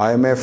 IMF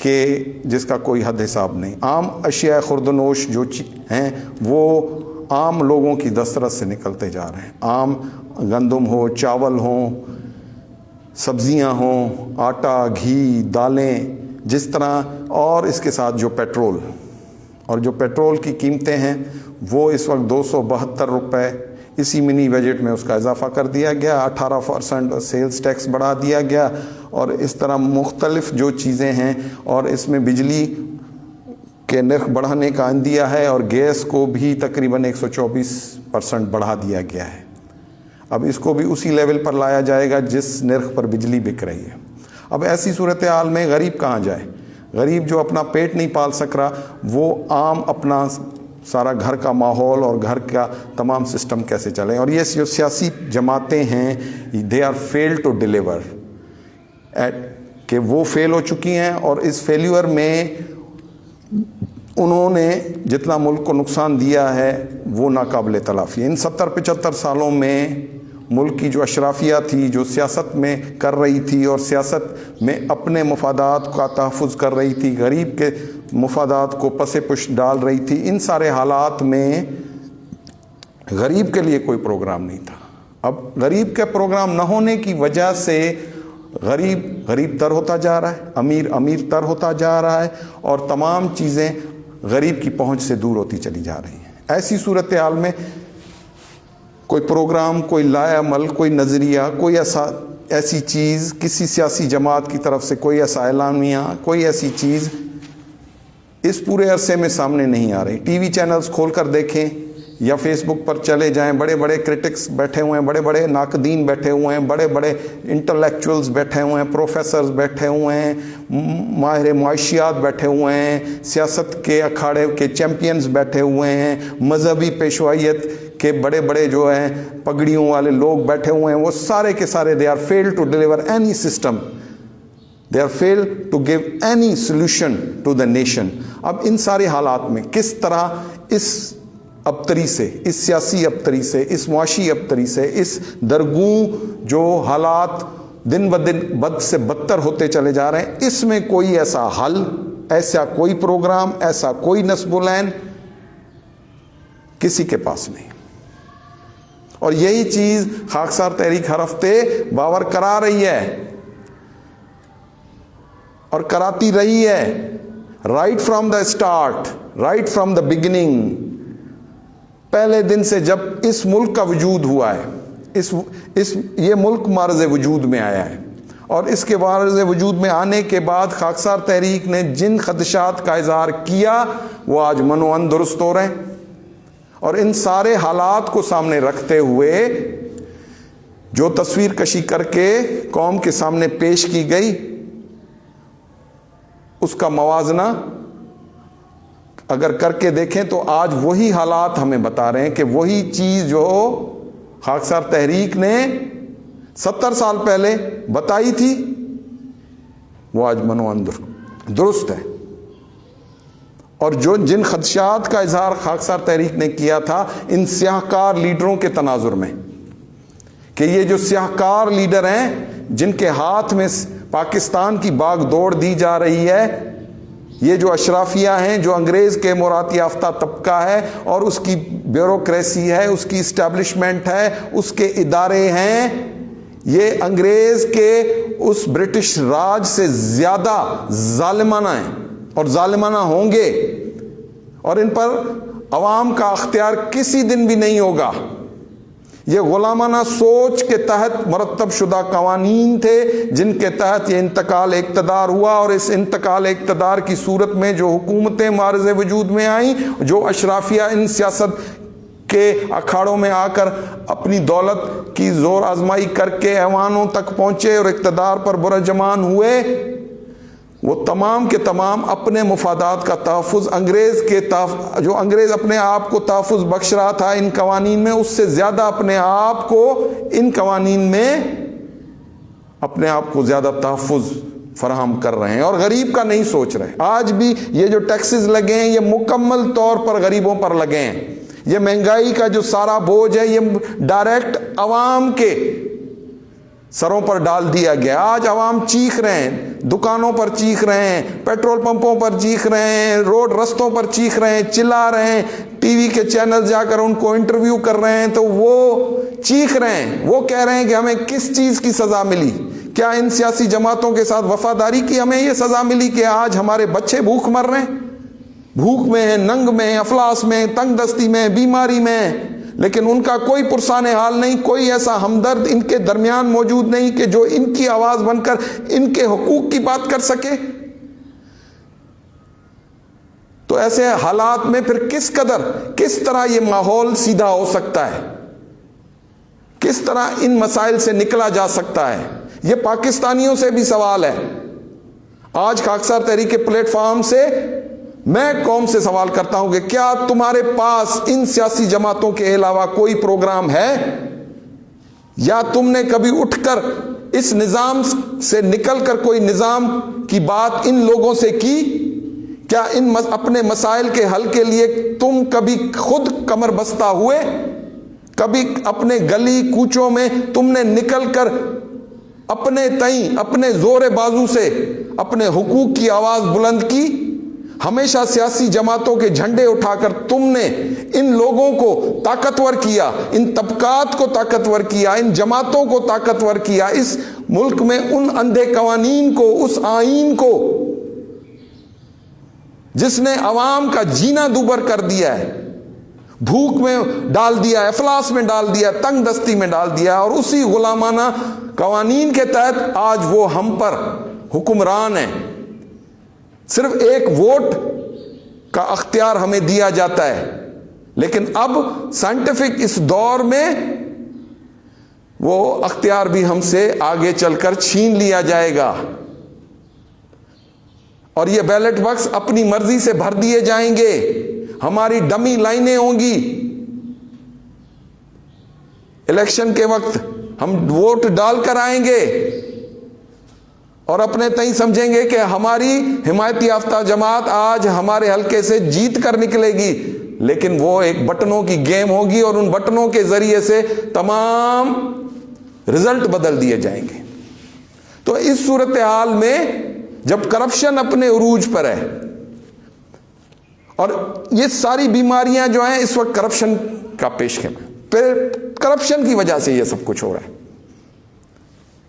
کہ جس کا کوئی حد حساب نہیں. عام اشیاء خوردنوش جو ہیں وہ عام لوگوں کی دسترس سے نکلتے جا رہے ہیں. عام گندم ہو، چاول ہوں، سبزیاں ہوں، آٹا، گھی، دالیں، جس طرح، اور اس کے ساتھ جو پیٹرول، اور جو پیٹرول کی قیمتیں ہیں وہ اس وقت 272 روپے. اسی منی بجٹ میں اس کا اضافہ کر دیا گیا، 18% سیلز ٹیکس بڑھا دیا گیا، اور اس طرح مختلف جو چیزیں ہیں، اور اس میں بجلی کے نرخ بڑھانے کا عندیہ ہے، اور گیس کو بھی تقریباً 124% بڑھا دیا گیا ہے. اب اس کو بھی اسی لیول پر لایا جائے گا جس نرخ پر بجلی بک رہی ہے. اب ایسی صورتحال میں غریب کہاں جائے؟ غریب جو اپنا پیٹ نہیں پال سک رہا، وہ عام اپنا سارا گھر کا ماحول اور گھر کا تمام سسٹم کیسے چلے؟ اور یہ جو سیاسی جماعتیں ہیں، they are fail to deliver, کہ وہ فیل ہو چکی ہیں، اور اس فیلیور میں انہوں نے جتنا ملک کو نقصان دیا ہے وہ ناقابل تلافی. ان 70-75 سالوں میں ملک کی جو اشرافیہ تھی، جو سیاست میں کر رہی تھی اور سیاست میں اپنے مفادات کا تحفظ کر رہی تھی، غریب کے مفادات کو پس پش ڈال رہی تھی، ان سارے حالات میں غریب کے لیے کوئی پروگرام نہیں تھا. اب غریب کے پروگرام نہ ہونے کی وجہ سے غریب غریب تر ہوتا جا رہا ہے، امیر امیر تر ہوتا جا رہا ہے، اور تمام چیزیں غریب کی پہنچ سے دور ہوتی چلی جا رہی ہیں. ایسی صورتحال میں کوئی پروگرام، کوئی لائے عمل، کوئی نظریہ، کوئی ایسی چیز کسی سیاسی جماعت کی طرف سے، کوئی ایسا اعلامیہ، کوئی ایسی چیز اس پورے عرصے میں سامنے نہیں آ رہی. ٹی وی چینلز کھول کر دیکھیں یا فیس بک پر چلے جائیں، بڑے بڑے کرٹکس بیٹھے ہوئے ہیں، بڑے بڑے ناقدین بیٹھے ہوئے ہیں، بڑے بڑے انٹلیکچوئلز بیٹھے ہوئے ہیں، پروفیسرز بیٹھے ہوئے ہیں، ماہر معاشیات بیٹھے ہوئے ہیں، سیاست کے اکھاڑے کے چیمپئنز بیٹھے ہوئے ہیں، مذہبی پیشوائیت کے بڑے بڑے جو ہیں پگڑیوں والے لوگ بیٹھے ہوئے ہیں. وہ سارے کے سارے they are fail to deliver any system, they are fail to give any solution to the nation. اب ان سارے حالات میں کس طرح اس ابتری سے، اس سیاسی ابتری سے، اس معاشی ابتری سے، اس درگوں جو حالات دن بدن بد سے بدتر ہوتے چلے جا رہے ہیں، اس میں کوئی ایسا حل، ایسا کوئی پروگرام، ایسا کوئی نصب العین کسی کے پاس نہیں. اور یہی چیز خاکسار تحریک ہر ہفتے باور کرا رہی ہے اور کراتی رہی ہے، right from the start, right from the beginning. پہلے دن سے جب اس ملک کا وجود ہوا ہے، یہ ملک معرض وجود میں آیا ہے، اور اس کے معرض وجود میں آنے کے بعد خاکسار تحریک نے جن خدشات کا اظہار کیا وہ آج منوعن درست ہو رہے ہیں. اور ان سارے حالات کو سامنے رکھتے ہوئے جو تصویر کشی کر کے قوم کے سامنے پیش کی گئی، اس کا موازنہ اگر کر کے دیکھیں تو آج وہی حالات ہمیں بتا رہے ہیں کہ وہی چیز جو خاکسار تحریک نے 70 سال پہلے بتائی تھی وہ آج منوعن درست ہے. اور جن خدشات کا اظہار خاکسار تحریک نے کیا تھا ان سیاہکار لیڈروں کے تناظر میں، کہ یہ جو سیاہکار لیڈر ہیں جن کے ہاتھ میں پاکستان کی باغ دوڑ دی جا رہی ہے، یہ جو اشرافیہ ہیں، جو انگریز کے مراد یافتہ طبقہ ہے، اور اس کی بیوروکریسی ہے، اس کی اسٹیبلشمنٹ ہے، اس کے ادارے ہیں، یہ انگریز کے اس برٹش راج سے زیادہ ظالمانہ ہیں اور ظالمانہ ہوں گے، اور ان پر عوام کا اختیار کسی دن بھی نہیں ہوگا. یہ غلامانہ سوچ کے تحت مرتب شدہ قوانین تھے جن کے تحت یہ انتقال اقتدار ہوا، اور اس انتقال اقتدار کی صورت میں جو حکومتیں معرض وجود میں آئیں، جو اشرافیہ ان سیاست کے اکھاڑوں میں آ کر اپنی دولت کی زور آزمائی کر کے ایوانوں تک پہنچے اور اقتدار پر برجمان ہوئے، وہ تمام کے تمام اپنے مفادات کا تحفظ جو انگریز اپنے آپ کو تحفظ بخش رہا تھا ان قوانین میں، اس سے زیادہ اپنے آپ کو ان قوانین میں اپنے آپ کو زیادہ تحفظ فراہم کر رہے ہیں، اور غریب کا نہیں سوچ رہے. آج بھی یہ جو ٹیکسز لگے ہیں یہ مکمل طور پر غریبوں پر لگے ہیں. یہ مہنگائی کا جو سارا بوجھ ہے یہ ڈائریکٹ عوام کے سروں پر ڈال دیا گیا. آج عوام چیخ رہے ہیں. دکانوں پر چیخ رہے ہیں، پیٹرول پمپوں پر چیخ رہے ہیں، روڈ رستوں پر چیخ رہے ہیں، چلا رہے ہیں، ٹی وی کے چینل جا کر ان کو انٹرویو کر رہے ہیں تو وہ چیخ رہے ہیں، وہ کہہ رہے ہیں کہ ہمیں کس چیز کی سزا ملی؟ کیا ان سیاسی جماعتوں کے ساتھ وفاداری کی ہمیں یہ سزا ملی کہ آج ہمارے بچے بھوک مر رہے ہیں، بھوک میں ہیں، ننگ میں ہیں، افلاس میں، تنگ دستی میں، بیماری میں، لیکن ان کا کوئی پرسان حال نہیں، کوئی ایسا ہمدرد ان کے درمیان موجود نہیں کہ جو ان کی آواز بن کر ان کے حقوق کی بات کر سکے؟ تو ایسے حالات میں پھر کس طرح یہ ماحول سیدھا ہو سکتا ہے؟ کس طرح ان مسائل سے نکلا جا سکتا ہے؟ یہ پاکستانیوں سے بھی سوال ہے۔ آج خاکسار تحریک پلیٹ فارم سے میں قوم سے سوال کرتا ہوں کہ کیا تمہارے پاس ان سیاسی جماعتوں کے علاوہ کوئی پروگرام ہے؟ یا تم نے کبھی اٹھ کر اس نظام سے نکل کر کوئی نظام کی بات ان لوگوں سے کی؟ کیا اپنے مسائل کے حل کے لیے تم کبھی خود کمر بستہ ہوئے؟ کبھی اپنے گلی کوچوں میں تم نے نکل کر اپنے تئیں اپنے زور بازو سے اپنے حقوق کی آواز بلند کی؟ ہمیشہ سیاسی جماعتوں کے جھنڈے اٹھا کر تم نے ان لوگوں کو طاقتور کیا، ان طبقات کو طاقتور کیا، ان جماعتوں کو طاقتور کیا، اس ملک میں ان اندھے قوانین کو، اس آئین کو جس نے عوام کا جینا دوبر کر دیا ہے، بھوک میں ڈال دیا ہے، افلاس میں ڈال دیا ہے، تنگ دستی میں ڈال دیا ہے، اور اسی غلامانہ قوانین کے تحت آج وہ ہم پر حکمران ہیں۔ صرف ایک ووٹ کا اختیار ہمیں دیا جاتا ہے، لیکن اب سائنٹیفک اس دور میں وہ اختیار بھی ہم سے آگے چل کر چھین لیا جائے گا، اور یہ بیلٹ باکس اپنی مرضی سے بھر دیے جائیں گے، ہماری ڈمی لائنیں ہوں گی، الیکشن کے وقت ہم ووٹ ڈال کر آئیں گے اور اپنے تئیں سمجھیں گے کہ ہماری حمایت یافتہ جماعت آج ہمارے حلقے سے جیت کر نکلے گی، لیکن وہ ایک بٹنوں کی گیم ہوگی اور ان بٹنوں کے ذریعے سے تمام رزلٹ بدل دیے جائیں گے۔ تو اس صورتحال میں جب کرپشن اپنے عروج پر ہے، اور یہ ساری بیماریاں جو ہیں اس وقت کرپشن کا پیش خیمہ، پھر کرپشن کی وجہ سے یہ سب کچھ ہو رہا ہے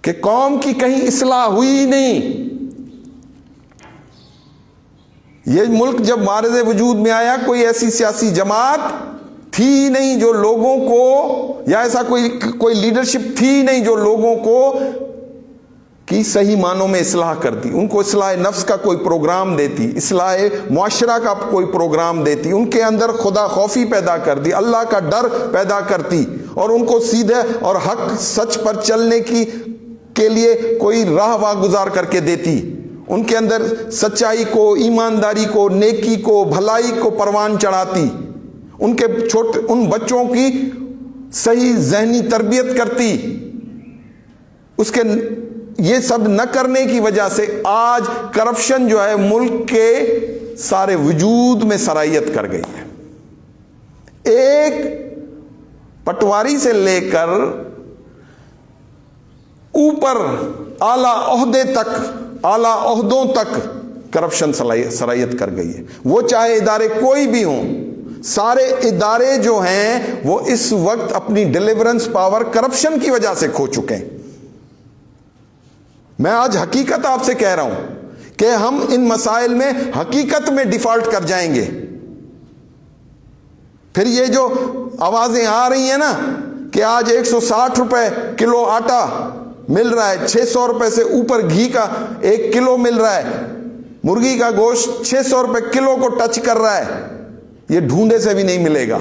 کہ قوم کی کہیں اصلاح ہوئی نہیں۔ یہ ملک جب معرض وجود میں آیا کوئی ایسی سیاسی جماعت تھی نہیں جو لوگوں کو، یا ایسا کوئی لیڈرشپ تھی نہیں جو لوگوں کو کی صحیح معنوں میں اصلاح کرتی، ان کو اصلاح نفس کا کوئی پروگرام دیتی، اصلاح معاشرہ کا کوئی پروگرام دیتی، ان کے اندر خدا خوفی پیدا کرتی، اللہ کا ڈر پیدا کرتی، اور ان کو سیدھے اور حق سچ پر چلنے کے لیے کوئی راہ واگزار کر کے دیتی، ان کے اندر سچائی کو، ایمانداری کو، نیکی کو، بھلائی کو پروان چڑھاتی، ان بچوں کی صحیح ذہنی تربیت کرتی۔ اس کے یہ سب نہ کرنے کی وجہ سے آج کرپشن جو ہے ملک کے سارے وجود میں سرایت کر گئی ہے۔ ایک پٹواری سے لے کر اوپر اعلیٰ عہدے تک، اعلیٰ عہدوں تک کرپشن سرایت کر گئی ہے، وہ چاہے ادارے کوئی بھی ہوں۔ سارے ادارے جو ہیں وہ اس وقت اپنی ڈیلیورنس پاور کرپشن کی وجہ سے کھو چکے ہیں۔ میں آج حقیقت آپ سے کہہ رہا ہوں کہ ہم ان مسائل میں حقیقت میں ڈیفالٹ کر جائیں گے۔ پھر یہ جو آوازیں آ رہی ہیں نا کہ آج 160 روپے کلو آٹا مل رہا ہے، 600 روپے سے اوپر گھی کا 1 کلو مل رہا ہے، مرغی کا گوشت 600 روپے کلو کو ٹچ کر رہا ہے، یہ ڈھونڈے سے بھی نہیں ملے گا،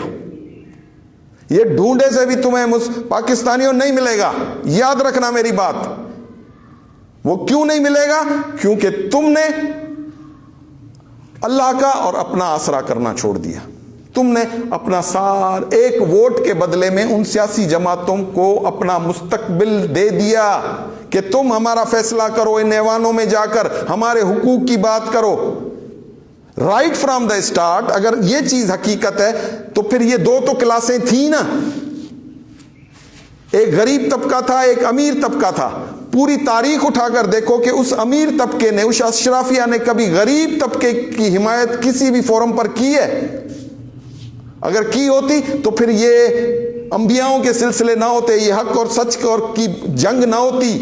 یہ ڈھونڈے سے بھی تمہیں پاکستانیوں نہیں ملے گا، یاد رکھنا میری بات۔ وہ کیوں نہیں ملے گا؟ کیونکہ تم نے اللہ کا اور اپنا آسرا کرنا چھوڑ دیا، تم نے اپنا ایک ووٹ کے بدلے میں ان سیاسی جماعتوں کو اپنا مستقبل دے دیا کہ تم ہمارا فیصلہ کرو، ان ایوانوں میں جا کر ہمارے حقوق کی بات کرو۔ رائٹ فرام دا اسٹارٹ اگر یہ چیز حقیقت ہے تو پھر یہ دو تو کلاسیں تھیں نا، ایک غریب طبقہ تھا، ایک امیر طبقہ تھا، پوری تاریخ اٹھا کر دیکھو کہ اس امیر طبقے نے، اس اشرافیہ نے کبھی غریب طبقے کی حمایت کسی بھی فورم پر کی ہے؟ اگر کی ہوتی تو پھر یہ انبیاؤں کے سلسلے نہ ہوتے، یہ حق اور سچ کی جنگ نہ ہوتی.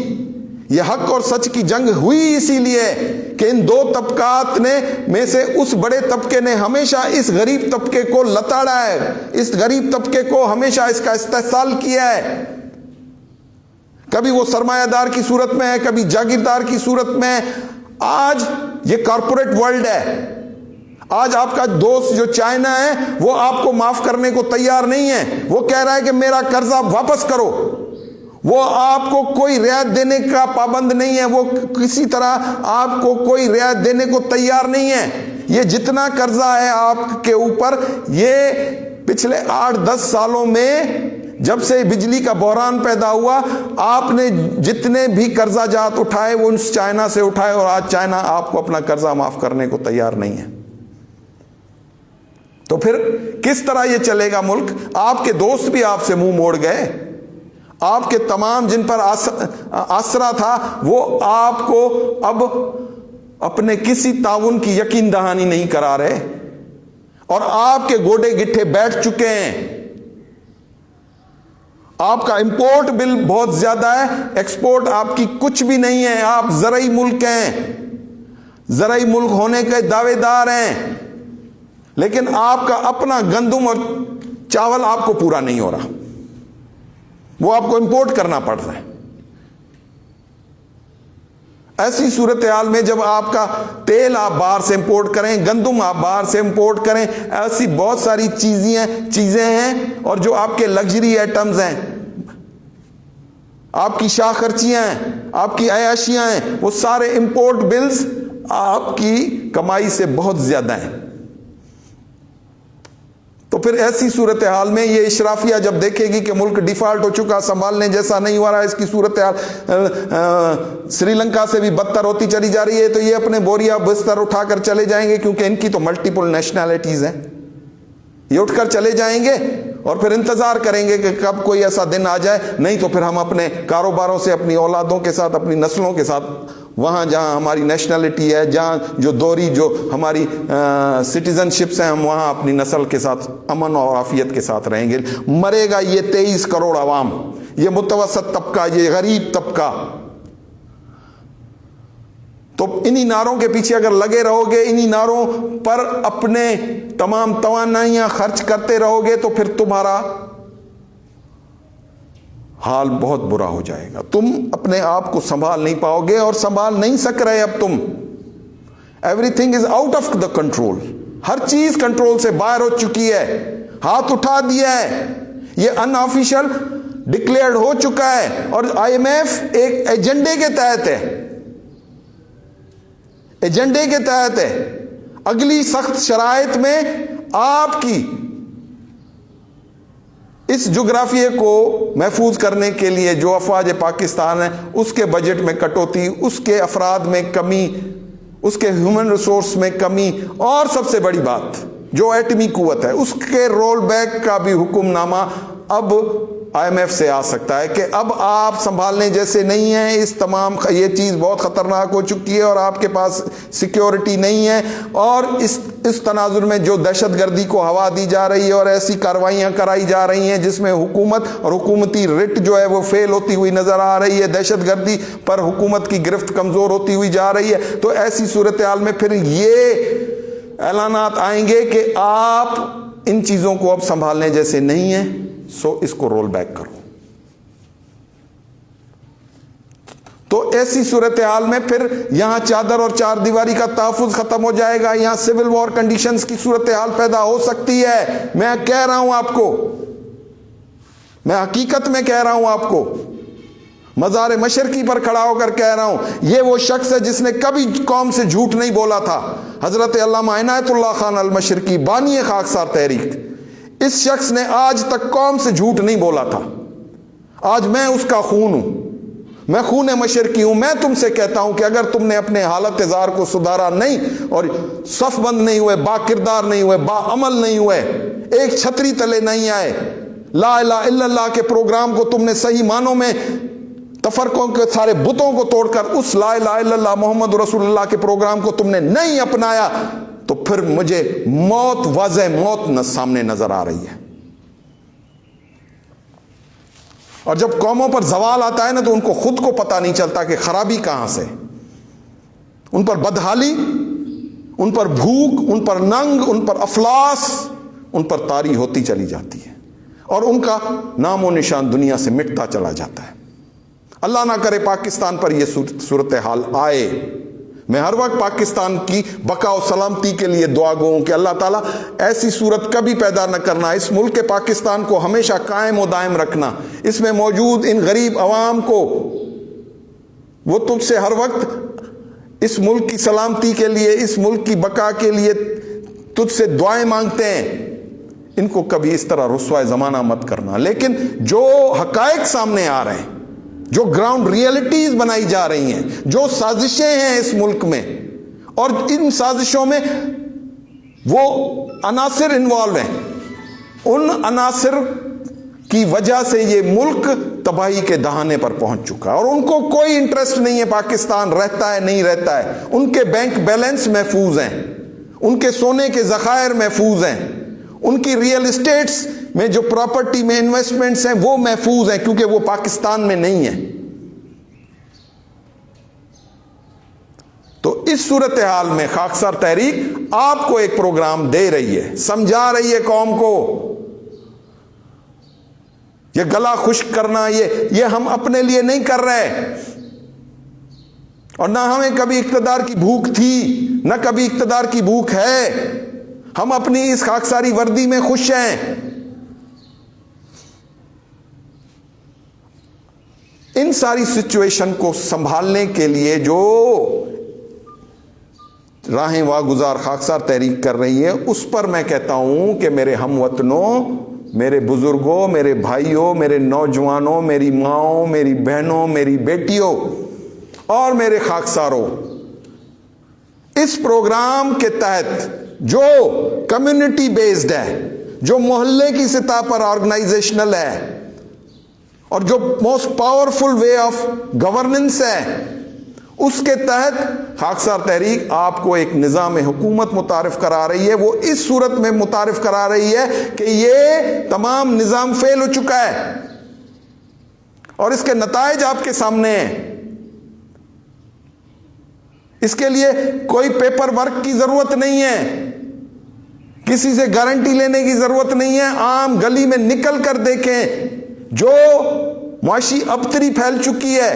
یہ حق اور سچ کی جنگ ہوئی اسی لیے کہ ان دو طبقات میں سے اس بڑے طبقے نے ہمیشہ اس غریب طبقے کو لتاڑا ہے، اس غریب طبقے کو ہمیشہ اس کا استحصال کیا ہے. کبھی وہ سرمایہ دار کی صورت میں ہے، کبھی جاگیردار کی صورت میں ہے. آج یہ کارپوریٹ ورلڈ ہے. آج آپ کا دوست جو چائنا ہے وہ آپ کو معاف کرنے کو تیار نہیں ہے. وہ کہہ رہا ہے کہ میرا قرضہ واپس کرو. وہ آپ کو کوئی رعایت دینے کا پابند نہیں ہے، وہ کسی طرح آپ کو کوئی رعایت دینے کو تیار نہیں ہے. یہ جتنا قرضہ ہے آپ کے اوپر، یہ پچھلے 8-10 سالوں میں جب سے بجلی کا بحران پیدا ہوا، آپ نے جتنے بھی قرضہ جات اٹھائے وہ اس چائنا سے اٹھائے، اور آج چائنا آپ کو اپنا قرضہ معاف کرنے کو تیار نہیں ہے. تو پھر کس طرح یہ چلے گا ملک؟ آپ کے دوست بھی آپ سے منہ موڑ گئے. آپ کے تمام جن پر آسرا تھا وہ آپ کو اب اپنے کسی تعاون کی یقین دہانی نہیں کرا رہے، اور آپ کے گوڈے گٹھے بیٹھ چکے ہیں. آپ کا امپورٹ بل بہت زیادہ ہے، ایکسپورٹ آپ کی کچھ بھی نہیں ہے. آپ زرعی ملک ہیں، زرعی ملک ہونے کے دعوے دار ہیں، لیکن آپ کا اپنا گندم اور چاول آپ کو پورا نہیں ہو رہا، وہ آپ کو امپورٹ کرنا پڑ رہا ہے. ایسی صورتحال میں جب آپ کا تیل آپ باہر سے امپورٹ کریں، گندم آپ باہر سے امپورٹ کریں، ایسی بہت ساری چیزیں ہیں، اور جو آپ کے لگژری آئٹمز ہیں، آپ کی شاہ خرچیاں ہیں، آپ کی عیاشیاں ہیں، وہ سارے امپورٹ بلز آپ کی کمائی سے بہت زیادہ ہیں. تو پھر ایسی صورتحال میں یہ اشرافیہ جب دیکھے گی کہ ملک ڈیفالٹ ہو چکا، سنبھالنے جیسا نہیں ہو رہا، اس کی صورتحال سری لنکا سے بھی بدتر ہوتی چلی جا رہی ہے، تو یہ اپنے بوریا بستر اٹھا کر چلے جائیں گے، کیونکہ ان کی تو ملٹیپل نیشنلٹیز ہیں. یہ اٹھ کر چلے جائیں گے اور پھر انتظار کریں گے کہ کب کوئی ایسا دن آ جائے، نہیں تو پھر ہم اپنے کاروباروں سے، اپنی اولادوں کے ساتھ، اپنی نسلوں کے ساتھ، وہاں جہاں ہماری نیشنلٹی ہے، جہاں جو ہماری سٹیزن شپس ہیں، ہم وہاں اپنی نسل کے ساتھ امن اور عافیت کے ساتھ رہیں گے. مرے گا یہ 23 کروڑ عوام، یہ متوسط طبقہ، یہ غریب طبقہ. تو انہی نعروں کے پیچھے اگر لگے رہو گے، انہی نعروں پر اپنے تمام توانائیاں خرچ کرتے رہو گے، تو پھر تمہارا حال بہت برا ہو جائے گا. تم اپنے آپ کو سنبھال نہیں پاؤ گے، اور سنبھال نہیں سک رہے اب تم. Everything is out of the control. ہر چیز کنٹرول سے باہر ہو چکی ہے، ہاتھ اٹھا دیا ہے. یہ ان آفیشل ڈکلیئرڈ ہو چکا ہے، اور آئی ایم ایف ایک ایجنڈے کے تحت ہے، ایجنڈے کے تحت ہے. اگلی سخت شرائط میں آپ کی اس جغرافیے کو محفوظ کرنے کے لیے جو افواج پاکستان ہے، اس کے بجٹ میں کٹوتی، اس کے افراد میں کمی، اس کے ہیومن ریسورس میں کمی، اور سب سے بڑی بات جو ایٹمی قوت ہے اس کے رول بیک کا بھی حکم نامہ اب آئی ایم ایف سے آ سکتا ہے کہ اب آپ سنبھالنے جیسے نہیں ہیں. اس تمام یہ چیز بہت خطرناک ہو چکی ہے، اور آپ کے پاس سیکیورٹی نہیں ہے، اور اس تناظر میں جو دہشت گردی کو ہوا دی جا رہی ہے اور ایسی کارروائیاں کرائی جا رہی ہیں جس میں حکومت اور حکومتی رٹ جو ہے وہ فیل ہوتی ہوئی نظر آ رہی ہے، دہشت گردی پر حکومت کی گرفت کمزور ہوتی ہوئی جا رہی ہے. تو ایسی صورتحال میں پھر یہ اعلانات آئیں گے کہ آپ ان چیزوں کو اب سنبھالنے جیسے نہیں ہیں، سو اس کو رول بیک کرو. تو ایسی صورتحال میں پھر یہاں چادر اور چار دیواری کا تحفظ ختم ہو جائے گا، یہاں سول وار کنڈیشنز کی صورتحال پیدا ہو سکتی ہے. میں کہہ رہا ہوں آپ کو، میں حقیقت میں کہہ رہا ہوں آپ کو، مزار مشرقی پر کھڑا ہو کر کہہ رہا ہوں. یہ وہ شخص ہے جس نے کبھی قوم سے جھوٹ نہیں بولا تھا، حضرت علامہ عنایت اللہ خان المشرقی، بانی خاکسار تحریک. اس شخص نے آج تک قوم سے جھوٹ نہیں بولا تھا. آج میں اس کا خون ہوں، میں خون مشرقی ہوں. میں تم سے کہتا ہوں کہ اگر تم نے اپنے حالت زار کو سدھارا نہیں، اور صف بند نہیں ہوئے، با کردار نہیں ہوئے، با عمل نہیں ہوئے، ایک چھتری تلے نہیں آئے، لا الہ الا اللہ کے پروگرام کو تم نے صحیح معنوں میں تفرقوں کے سارے بتوں کو توڑ کر اس لا الہ الا اللہ محمد رسول اللہ کے پروگرام کو تم نے نہیں اپنایا تو پھر مجھے موت، واضح موت سامنے نظر آ رہی ہے. اور جب قوموں پر زوال آتا ہے نا تو ان کو خود کو پتہ نہیں چلتا کہ خرابی کہاں سے. ان پر بدحالی، ان پر بھوک، ان پر ننگ، ان پر افلاس، ان پر طاری ہوتی چلی جاتی ہے اور ان کا نام و نشان دنیا سے مٹتا چلا جاتا ہے. اللہ نہ کرے پاکستان پر یہ صورتحال آئے. میں ہر وقت پاکستان کی بقا و سلامتی کے لیے دعا گو ہوں کہ اللہ تعالیٰ ایسی صورت کبھی پیدا نہ کرنا. اس ملک پاکستان کو ہمیشہ قائم و دائم رکھنا. اس میں موجود ان غریب عوام کو، وہ تجھ سے ہر وقت اس ملک کی سلامتی کے لیے، اس ملک کی بقا کے لیے تجھ سے دعائیں مانگتے ہیں. ان کو کبھی اس طرح رسوائے زمانہ مت کرنا. لیکن جو حقائق سامنے آ رہے ہیں، جو گراؤنڈ ریئلٹیز بنائی جا رہی ہیں، جو سازشیں ہیں اس ملک میں، اور ان سازشوں میں وہ عناصر انوالو ہیں، ان عناصر کی وجہ سے یہ ملک تباہی کے دہانے پر پہنچ چکا ہے. اور ان کو کوئی انٹرسٹ نہیں ہے پاکستان رہتا ہے نہیں رہتا ہے. ان کے بینک بیلنس محفوظ ہیں، ان کے سونے کے ذخائر محفوظ ہیں، ان کی ریئل اسٹیٹس میں جو پراپرٹی میں انویسٹمنٹس ہیں وہ محفوظ ہیں، کیونکہ وہ پاکستان میں نہیں ہیں. تو اس صورتحال میں خاکسار تحریک آپ کو ایک پروگرام دے رہی ہے، سمجھا رہی ہے قوم کو. یہ گلا خشک کرنا یہ ہم اپنے لیے نہیں کر رہے، اور نہ ہمیں کبھی اقتدار کی بھوک تھی، نہ کبھی اقتدار کی بھوک ہے. ہم اپنی اس خاکساری وردی میں خوش ہیں. ان ساری سچویشن کو سنبھالنے کے لیے جو راہیں واگزار خاکسار تحریک کر رہی ہے، اس پر میں کہتا ہوں کہ میرے ہم وطنوں، میرے بزرگوں، میرے بھائیوں، میرے نوجوانوں، میری ماؤں، میری بہنوں، میری بیٹیوں اور میرے خاکساروں، اس پروگرام کے تحت جو کمیونٹی بیسڈ ہے، جو محلے کی سطح پر آرگنائزیشنل ہے، اور جو most powerful way of governance ہے، اس کے تحت خاکسار تحریک آپ کو ایک نظام حکومت متعارف کرا رہی ہے. وہ اس صورت میں متعارف کرا رہی ہے کہ یہ تمام نظام فیل ہو چکا ہے اور اس کے نتائج آپ کے سامنے ہیں. اس کے لیے کوئی پیپر ورک کی ضرورت نہیں ہے، کسی سے گارنٹی لینے کی ضرورت نہیں ہے. عام گلی میں نکل کر دیکھیں، جو معاشی ابتری پھیل چکی ہے،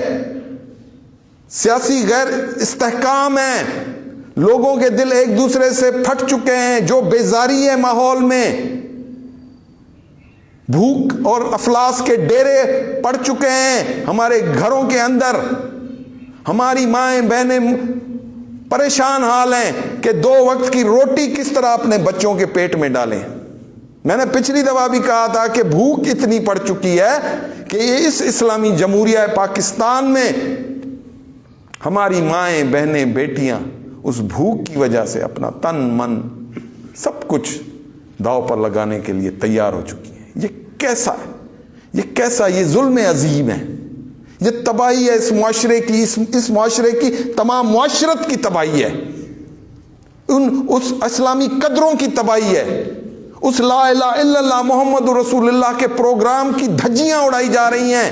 سیاسی غیر استحکام ہے، لوگوں کے دل ایک دوسرے سے پھٹ چکے ہیں، جو بیزاری ہے ماحول میں، بھوک اور افلاس کے ڈیرے پڑ چکے ہیں ہمارے گھروں کے اندر. ہماری مائیں بہنیں پریشان حال ہیں کہ 2 وقت کی روٹی کس طرح اپنے بچوں کے پیٹ میں ڈالیں. میں نے پچھلی دفعہ بھی کہا تھا کہ بھوک اتنی پڑ چکی ہے کہ اس اسلامی جمہوریہ پاکستان میں ہماری مائیں بہنیں بیٹیاں اس بھوک کی وجہ سے اپنا تن من سب کچھ داؤ پر لگانے کے لیے تیار ہو چکی ہیں. یہ کیسا ہے؟ یہ کیسا؟ یہ ظلم عظیم ہے، یہ تباہی ہے اس معاشرے کی، اس معاشرے کی تمام معاشرت کی تباہی ہے، اس اسلامی قدروں کی تباہی ہے. اس لا الہ الا اللہ محمد رسول اللہ کے پروگرام کی دھجیاں اڑائی جا رہی ہیں.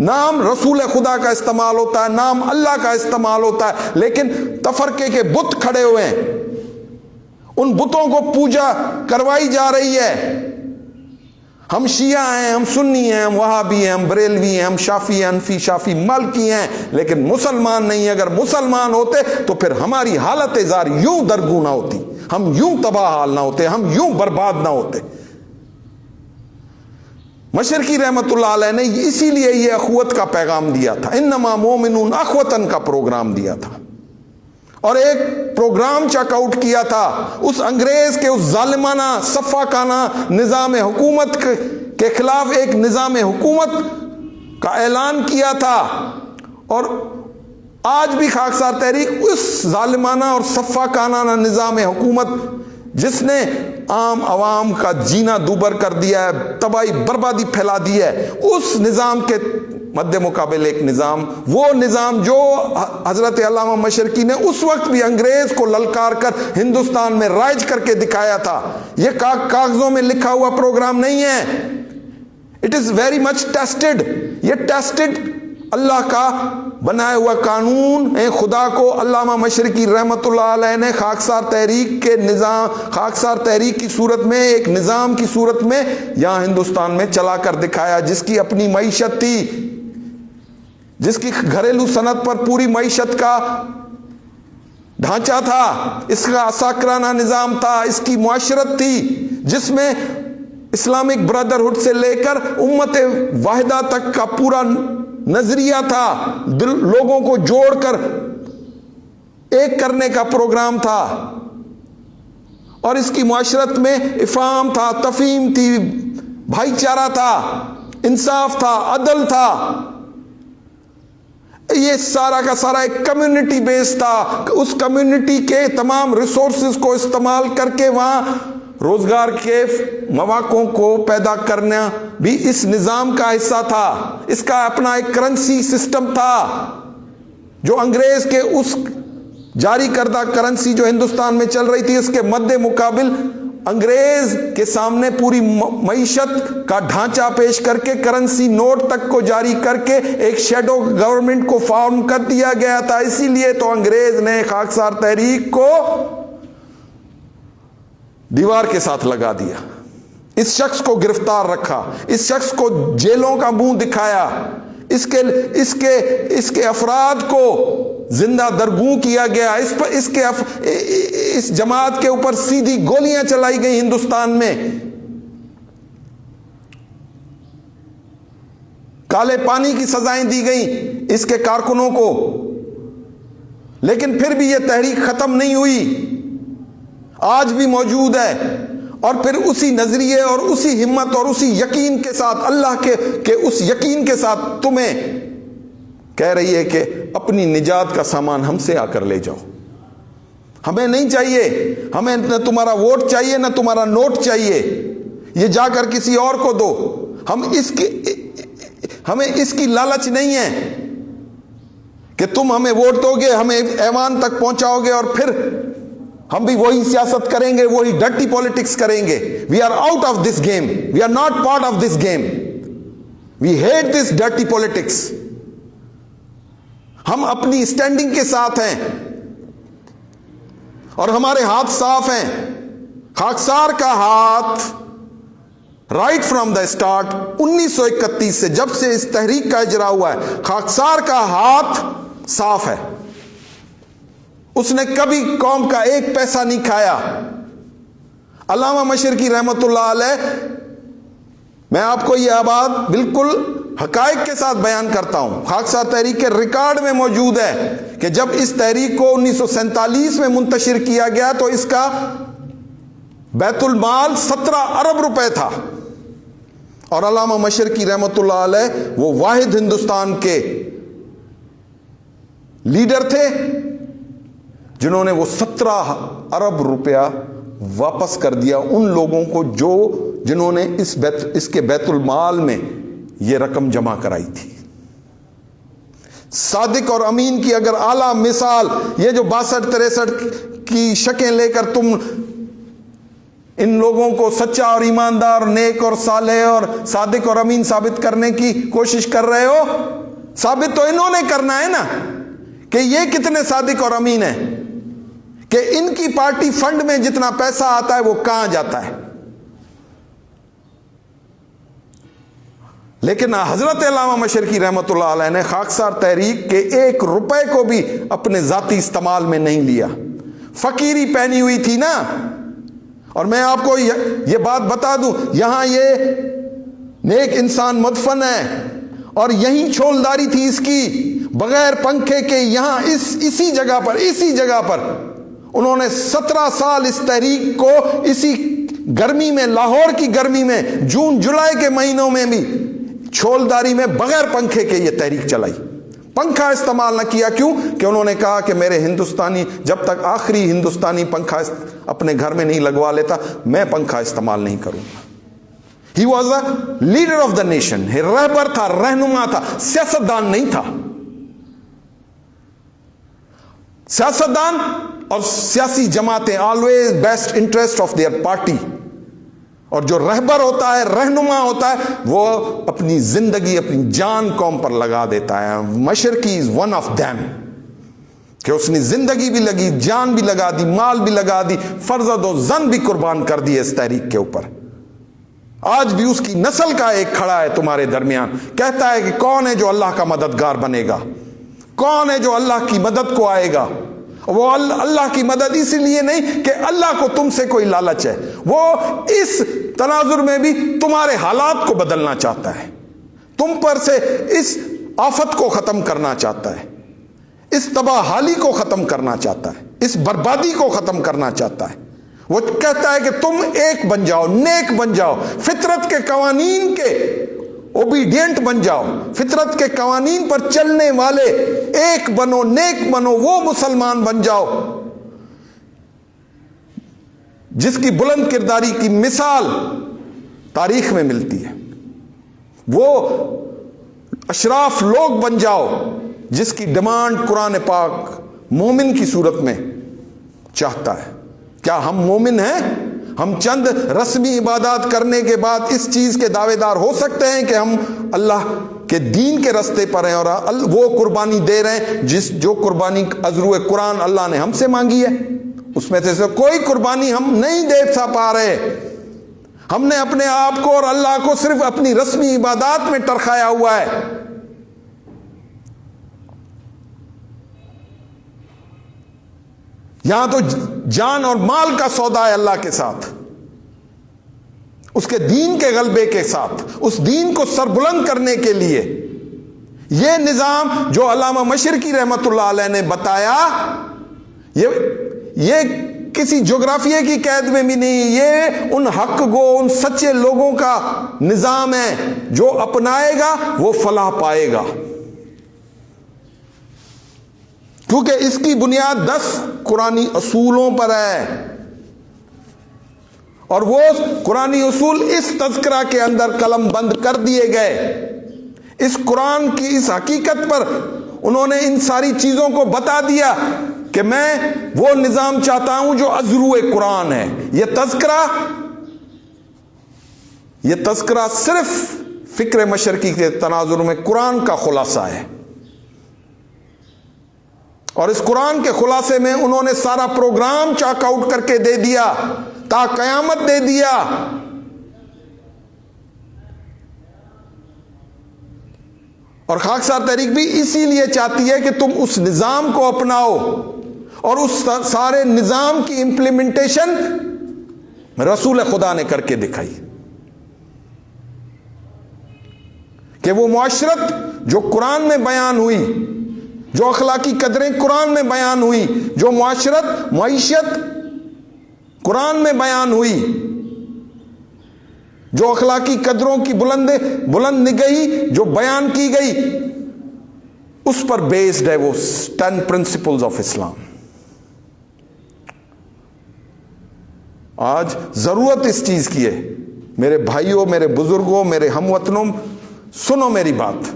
نام رسول خدا کا استعمال ہوتا ہے، نام اللہ کا استعمال ہوتا ہے، لیکن تفرقے کے بت کھڑے ہوئے ہیں، ان بتوں کو پوجا کروائی جا رہی ہے. ہم شیعہ ہیں، ہم سنی ہیں، ہم وہابی ہیں، ہم بریلوی ہیں، ہم شافی ہیں، حنفی، شافی مالکی ہیں، لیکن مسلمان نہیں. اگر مسلمان ہوتے تو پھر ہماری حالت زار یوں درگو نہ ہوتی، ہم یوں تباہ حال نہ ہوتے، ہم یوں برباد نہ ہوتے. مشرقی رحمت اللہ علیہ نے اسی لیے یہ اخوت کا پیغام دیا تھا، انما مومنون اخوتن کا پروگرام دیا تھا، اور ایک پروگرام چیک آؤٹ کیا تھا اس انگریز کے اس ظالمانہ صفاقانہ نظام حکومت کے خلاف. ایک نظام حکومت کا اعلان کیا تھا، اور آج بھی خاکسار تحریک اس ظالمانہ اور صفاقانہ نظام حکومت جس نے عام عوام کا جینا دوبر کر دیا ہے، تباہی بربادی پھیلا دی ہے، اس نظام کے مد مقابل ایک نظام، وہ نظام جو حضرت علامہ مشرقی نے اس وقت بھی انگریز کو للکار کر ہندوستان میں رائج کر کے دکھایا تھا. یہ کاغذوں میں لکھا ہوا پروگرام نہیں ہے. It is very much tested. یہ ٹیسٹڈ اللہ کا بنایا ہوا قانون ہے. خدا کو علامہ مشرقی رحمت اللہ علیہ نے خاکسار تحریک کے نظام، خاکسار تحریک کی صورت میں، ایک نظام کی صورت میں یہاں ہندوستان میں چلا کر دکھایا، جس کی اپنی معیشت تھی، جس کی گھریلو صنعت پر پوری معیشت کا ڈھانچہ تھا، اس کا عساکرانہ نظام تھا، اس کی معاشرت تھی، جس میں اسلامک برادرہڈ سے لے کر امت واحدہ تک کا پورا نظریہ تھا، لوگوں کو جوڑ کر ایک کرنے کا پروگرام تھا، اور اس کی معاشرت میں افہام تھا، تفہیم تھی، بھائی چارہ تھا، انصاف تھا، عدل تھا. یہ سارا کا سارا ایک کمیونٹی بیس تھا. اس کمیونٹی کے تمام ریسورسز کو استعمال کر کے وہاں روزگار کے مواقعوں کو پیدا کرنا بھی اس نظام کا حصہ تھا. اس کا اپنا ایک کرنسی سسٹم تھا، جو انگریز کے اس جاری کردہ کرنسی جو ہندوستان میں چل رہی تھی، اس کے مد مقابل انگریز کے سامنے پوری معیشت کا ڈھانچہ پیش کر کے کرنسی نوٹ تک کو جاری کر کے ایک شیڈو گورنمنٹ کو فارم کر دیا گیا تھا. اسی لیے تو انگریز نے خاکسار تحریک کو دیوار کے ساتھ لگا دیا، اس شخص کو گرفتار رکھا، اس شخص کو جیلوں کا منہ دکھایا، اس کے افراد کو زندہ درگوں کیا گیا، اس جماعت کے اوپر سیدھی گولیاں چلائی گئی ہندوستان میں، کالے پانی کی سزائیں دی گئیں اس کے کارکنوں کو. لیکن پھر بھی یہ تحریک ختم نہیں ہوئی، آج بھی موجود ہے. اور پھر اسی نظریے اور اسی ہمت اور اسی یقین کے ساتھ، اللہ کے اس یقین کے ساتھ تمہیں کہہ رہی ہے کہ اپنی نجات کا سامان ہم سے آ کر لے جاؤ. ہمیں نہیں چاہیے، ہمیں نہ تمہارا ووٹ چاہیے نہ تمہارا نوٹ چاہیے، یہ جا کر کسی اور کو دو. ہمیں اس کی لالچ نہیں ہے کہ تم ہمیں ووٹ دو گے، ہمیں ایوان تک پہنچاؤ گے اور پھر ہم بھی وہی سیاست کریں گے، وہی ڈرٹی پالیٹکس کریں گے. We are out of this game, we are not part of this game, we hate this dirty politics. ہم اپنی اسٹینڈنگ کے ساتھ ہیں اور ہمارے ہاتھ صاف ہیں. خاکسار کا ہاتھ رائٹ فرام دا اسٹارٹ 1931 سے، جب سے اس تحریک کا اجرا ہوا ہے، خاکسار کا ہاتھ صاف ہے. اس نے کبھی قوم کا ایک پیسہ نہیں کھایا. علامہ مشرقی رحمت اللہ علیہ، میں آپ کو یہ بات بالکل حقائق کے ساتھ بیان کرتا ہوں، خاکسار تحریک کے ریکارڈ میں موجود ہے کہ جب اس تحریک کو 1947 میں منتشر کیا گیا تو اس کا بیت المال 17 ارب روپے تھا، اور علامہ مشرقی رحمت اللہ علیہ وہ واحد ہندوستان کے لیڈر تھے جنہوں نے وہ 17 ارب روپیہ واپس کر دیا ان لوگوں کو جنہوں نے اس کے بیت المال میں یہ رقم جمع کرائی تھی. صادق اور امین کی اگر اعلیٰ مثال، یہ جو 62-63 کی شکیں لے کر تم ان لوگوں کو سچا اور ایماندار، نیک اور صالح اور صادق اور امین ثابت کرنے کی کوشش کر رہے ہو، ثابت تو انہوں نے کرنا ہے نا کہ یہ کتنے صادق اور امین ہیں، کہ ان کی پارٹی فنڈ میں جتنا پیسہ آتا ہے وہ کہاں جاتا ہے. لیکن حضرت علامہ مشرقی رحمت اللہ علیہ نے خاکسار تحریک کے 1 روپے کو بھی اپنے ذاتی استعمال میں نہیں لیا. فقیری پہنی ہوئی تھی نا. اور میں آپ کو یہ بات بتا دوں، یہاں یہ نیک انسان مدفن ہے اور یہیں چھولداری تھی اس کی، بغیر پنکھے کے یہاں اسی جگہ پر انہوں نے 17 سال اس تحریک کو اسی گرمی میں، لاہور کی گرمی میں، جون جولائی کے مہینوں میں بھی چھولداری میں بغیر پنکھے کے یہ تحریک چلائی. پنکھا استعمال نہ کیا. کیوں؟ کہ انہوں نے کہا کہ میرے ہندوستانی، جب تک آخری ہندوستانی پنکھا اپنے گھر میں نہیں لگوا لیتا، میں پنکھا استعمال نہیں کروں گا. He was a leader of the nation. رہبر تھا, رہنما تھا, سیاستدان نہیں تھا. سیاستدان اور سیاسی جماعتیں always best interest of their party. اور جو رہبر ہوتا ہے, رہنما ہوتا ہے, وہ اپنی زندگی, اپنی جان قوم پر لگا دیتا ہے. مشرقی is one of them, کہ اس نے زندگی بھی لگی, جان بھی لگا دی, مال بھی لگا دی, فرزند و زن بھی قربان کر دی اس تحریک کے اوپر. آج بھی اس کی نسل کا ایک کھڑا ہے تمہارے درمیان, کہتا ہے کہ کون ہے جو اللہ کا مددگار بنے گا, کون ہے جو اللہ کی مدد کو آئے گا. وہ اللہ کی مدد اسی لیے نہیں کہ اللہ کو تم سے کوئی لالچ ہے, وہ اس تناظر میں بھی تمہارے حالات کو بدلنا چاہتا ہے, تم پر سے اس آفت کو ختم کرنا چاہتا ہے, اس تباہ حالی کو ختم کرنا چاہتا ہے, اس بربادی کو ختم کرنا چاہتا ہے. وہ کہتا ہے کہ تم ایک بن جاؤ, نیک بن جاؤ, فطرت کے قوانین کے اوبیڈینٹ بن جاؤ, فطرت کے قوانین پر چلنے والے ایک بنو, نیک بنو, وہ مسلمان بن جاؤ جس کی بلند کرداری کی مثال تاریخ میں ملتی ہے. وہ اشراف لوگ بن جاؤ جس کی ڈیمانڈ قرآن پاک مومن کی صورت میں چاہتا ہے. کیا ہم مومن ہیں؟ ہم چند رسمی عبادات کرنے کے بعد اس چیز کے دعوے دار ہو سکتے ہیں کہ ہم اللہ کے دین کے رستے پر ہیں اور وہ قربانی دے رہے ہیں جو قربانی ازرو قرآن اللہ نے ہم سے مانگی ہے؟ اس میں سے کوئی قربانی ہم نہیں دے پا رہے. ہم نے اپنے آپ کو اور اللہ کو صرف اپنی رسمی عبادات میں ٹرخایا ہوا ہے. یہاں تو جان اور مال کا سودا ہے اللہ کے ساتھ, اس کے دین کے غلبے کے ساتھ, اس دین کو سربلند کرنے کے لیے. یہ نظام جو علامہ مشرقی رحمت اللہ علیہ نے بتایا, یہ کسی جغرافیے کی قید میں بھی نہیں, یہ ان حق گو, ان سچے لوگوں کا نظام ہے. جو اپنائے گا وہ فلاح پائے گا, کیونکہ اس کی بنیاد 10 قرآنی اصولوں پر ہے, اور وہ قرآنی اصول اس تذکرہ کے اندر قلم بند کر دیے گئے. اس قرآن کی اس حقیقت پر انہوں نے ان ساری چیزوں کو بتا دیا کہ میں وہ نظام چاہتا ہوں جو ازرو قرآن ہے. یہ تذکرہ صرف فکر مشرقی کے تناظر میں قرآن کا خلاصہ ہے, اور اس قرآن کے خلاصے میں انہوں نے سارا پروگرام چاک آؤٹ کر کے دے دیا, تا قیامت دے دیا. اور خاکسار تحریک بھی اسی لیے چاہتی ہے کہ تم اس نظام کو اپناؤ اور اس سارے نظام کی امپلیمنٹیشن رسول خدا نے کر کے دکھائی, کہ وہ معاشرت جو قرآن میں بیان ہوئی, جو اخلاقی قدریں قرآن میں بیان ہوئی, جو معیشت قرآن میں بیان ہوئی, جو اخلاقی قدروں کی بلند نگہی جو بیان کی گئی, اس پر بیسڈ ہے وہ 10 پرنسپلز آف اسلام. آج ضرورت اس چیز کی ہے میرے بھائیوں, میرے بزرگوں, میرے ہم وطنوں, سنو میری بات.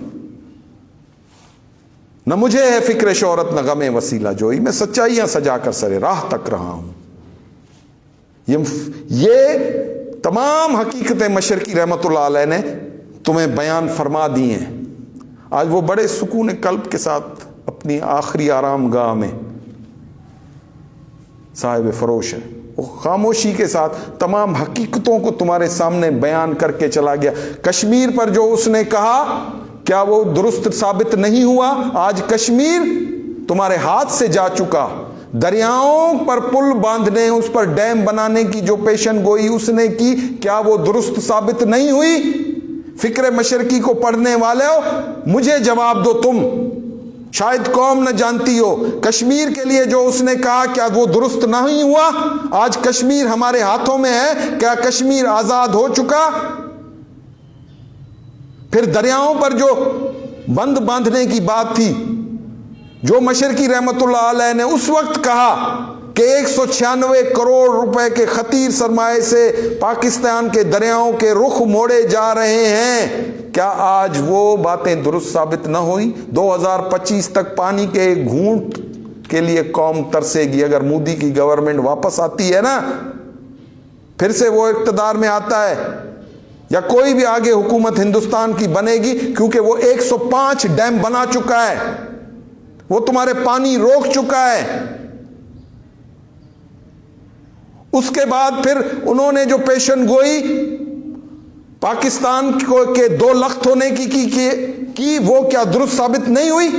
نہ مجھے ہے فکر شہرت نہ غم وسیلہ جوئی, میں سچائیاں سجا کر سرے راہ تک رہا ہوں. یہ تمام حقیقتیں مشرقی رحمت اللہ علیہ نے تمہیں بیان فرما دی ہیں. آج وہ بڑے سکون قلب کے ساتھ اپنی آخری آرام گاہ میں صاحب فروش ہے, وہ خاموشی کے ساتھ تمام حقیقتوں کو تمہارے سامنے بیان کر کے چلا گیا. کشمیر پر جو اس نے کہا کیا وہ درست ثابت نہیں ہوا؟ آج کشمیر تمہارے ہاتھ سے جا چکا. دریاؤں پر پل باندھنے, اس پر ڈیم بنانے کی جو پیشن گوئی اس نے کی, کیا وہ درست ثابت نہیں ہوئی؟ فکر مشرقی کو پڑھنے والے ہو, مجھے جواب دو تم. شاید قوم نہ جانتی ہو, کشمیر کے لیے جو اس نے کہا کیا وہ درست نہیں ہوا؟ آج کشمیر ہمارے ہاتھوں میں ہے, کیا کشمیر آزاد ہو چکا؟ پھر دریاؤں پر جو بند باندھنے کی بات تھی, جو مشرقی رحمت اللہ علیہ نے اس وقت کہا کہ 196 کروڑ روپے کے خطیر سرمایے سے پاکستان کے دریاؤں کے رخ موڑے جا رہے ہیں، کیا آج وہ باتیں درست ثابت نہ ہوئی؟ 2025 تک پانی کے گھونٹ کے لیے قوم ترسے گی اگر مودی کی گورنمنٹ واپس آتی ہے نا، پھر سے وہ اقتدار میں آتا ہے یا کوئی بھی آگے حکومت ہندوستان کی بنے گی، کیونکہ وہ 105 ڈیم بنا چکا ہے، وہ تمہارے پانی روک چکا ہے۔ اس کے بعد پھر انہوں نے جو پیشن گوئی پاکستان کو کے 2 لخت ہونے کی وہ کیا درست ثابت نہیں ہوئی؟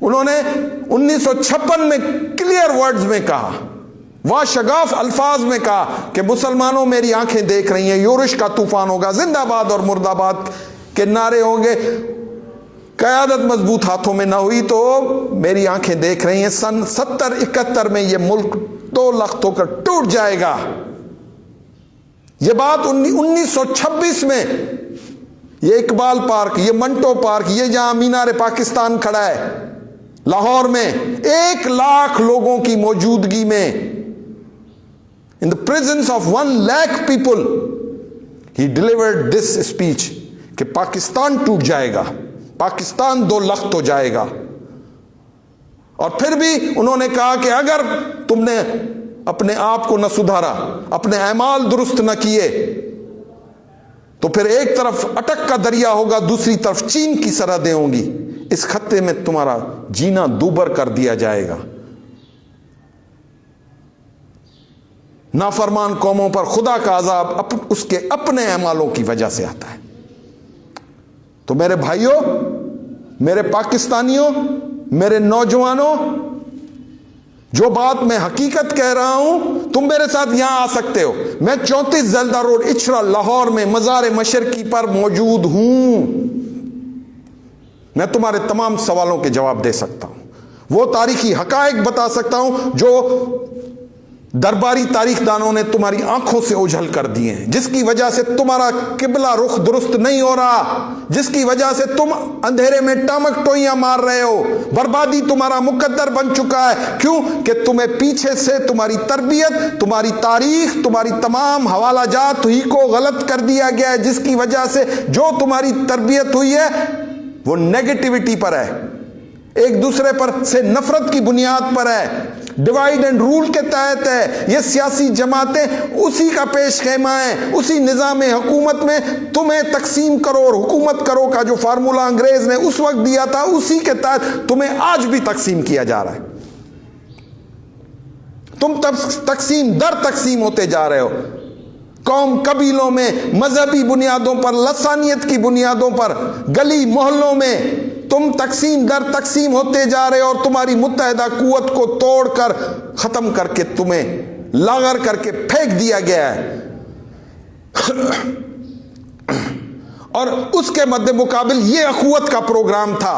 انہوں نے 1956 میں کلیئر ورڈز میں کہا، واشگاف الفاظ میں کہا کہ مسلمانوں میری آنکھیں دیکھ رہی ہیں، یورش کا طوفان ہوگا، زندہ باد اور مرد آباد کے نعرے ہوں گے، قیادت مضبوط ہاتھوں میں نہ ہوئی تو میری آنکھیں دیکھ رہی ہیں، سن 70-71 میں یہ ملک 2 لخت ہو کر ٹوٹ جائے گا۔ یہ بات 1926 میں یہ اقبال پارک، یہ منٹو پارک، یہ جہاں مینار پاکستان کھڑا ہے لاہور میں، 1 لاکھ لوگوں کی موجودگی میں، in the presence of 1 lakh people, he delivered this speech کہ پاکستان ٹوٹ جائے گا، پاکستان 2 لخت ہو جائے گا۔ اور پھر بھی انہوں نے کہا کہ اگر تم نے اپنے آپ کو نہ سدھارا، اپنے اعمال درست نہ کیے، تو پھر ایک طرف اٹک کا دریا ہوگا، دوسری طرف چین کی سرحدیں ہوں گی، اس خطے میں تمہارا جینا دوبر کر دیا جائے گا۔ نافرمان قوموں پر خدا کا عذاب اس کے اپنے اعمالوں کی وجہ سے آتا ہے۔ تو میرے بھائیوں، میرے پاکستانیوں، میرے نوجوانوں، جو بات میں حقیقت کہہ رہا ہوں، تم میرے ساتھ یہاں آ سکتے ہو، میں 34 زلدہ روڈ اچھرا لاہور میں مزار مشرقی پر موجود ہوں، میں تمہارے تمام سوالوں کے جواب دے سکتا ہوں، وہ تاریخی حقائق بتا سکتا ہوں جو درباری تاریخ دانوں نے تمہاری آنکھوں سے اوجھل کر دیے ہیں، جس کی وجہ سے تمہارا قبلہ رخ درست نہیں ہو رہا، جس کی وجہ سے تم اندھیرے میں ٹامک ٹوئیاں مار رہے ہو، بربادی تمہارا مقدر بن چکا ہے۔ کیوں کہ تمہیں پیچھے سے تمہاری تربیت، تمہاری تاریخ، تمہاری تمام حوالہ جات ہی کو غلط کر دیا گیا ہے، جس کی وجہ سے جو تمہاری تربیت ہوئی ہے وہ نیگیٹیوٹی پر ہے، ایک دوسرے پر سے نفرت کی بنیاد پر ہے، ڈیوائیڈ اینڈ رول کے تحت ہے۔ یہ سیاسی جماعتیں اسی کا پیش خیمہ ہیں، اسی نظام حکومت میں تمہیں تقسیم کرو اور حکومت کرو کا جو فارمولہ انگریز نے اس وقت دیا تھا، اسی کے تحت تمہیں آج بھی تقسیم کیا جا رہا ہے۔ تم تقسیم در تقسیم ہوتے جا رہے ہو، قوم قبیلوں میں، مذہبی بنیادوں پر، لسانیت کی بنیادوں پر، گلی محلوں میں تم تقسیم در تقسیم ہوتے جا رہے ہو، اور تمہاری متحدہ قوت کو توڑ کر ختم کر کے تمہیں لاغر کر کے پھینک دیا گیا ہے۔ اور اس کے مد مقابل یہ اخوت کا پروگرام تھا،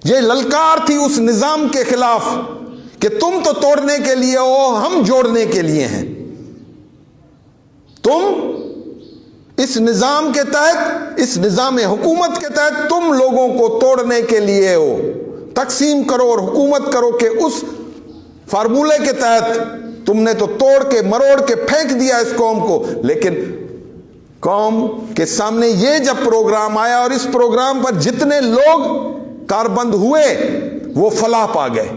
یہ للکار تھی اس نظام کے خلاف کہ تم تو توڑنے کے لیے ہو، ہم جوڑنے کے لیے ہیں۔ تم اس نظام کے تحت، اس نظام حکومت کے تحت تم لوگوں کو توڑنے کے لیے ہو، تقسیم کرو اور حکومت کرو کہ اس فارمولے کے تحت تم نے تو توڑ کے مروڑ کے پھینک دیا اس قوم کو۔ لیکن قوم کے سامنے یہ جب پروگرام آیا اور اس پروگرام پر جتنے لوگ کاربند ہوئے وہ فلاح پا گئے۔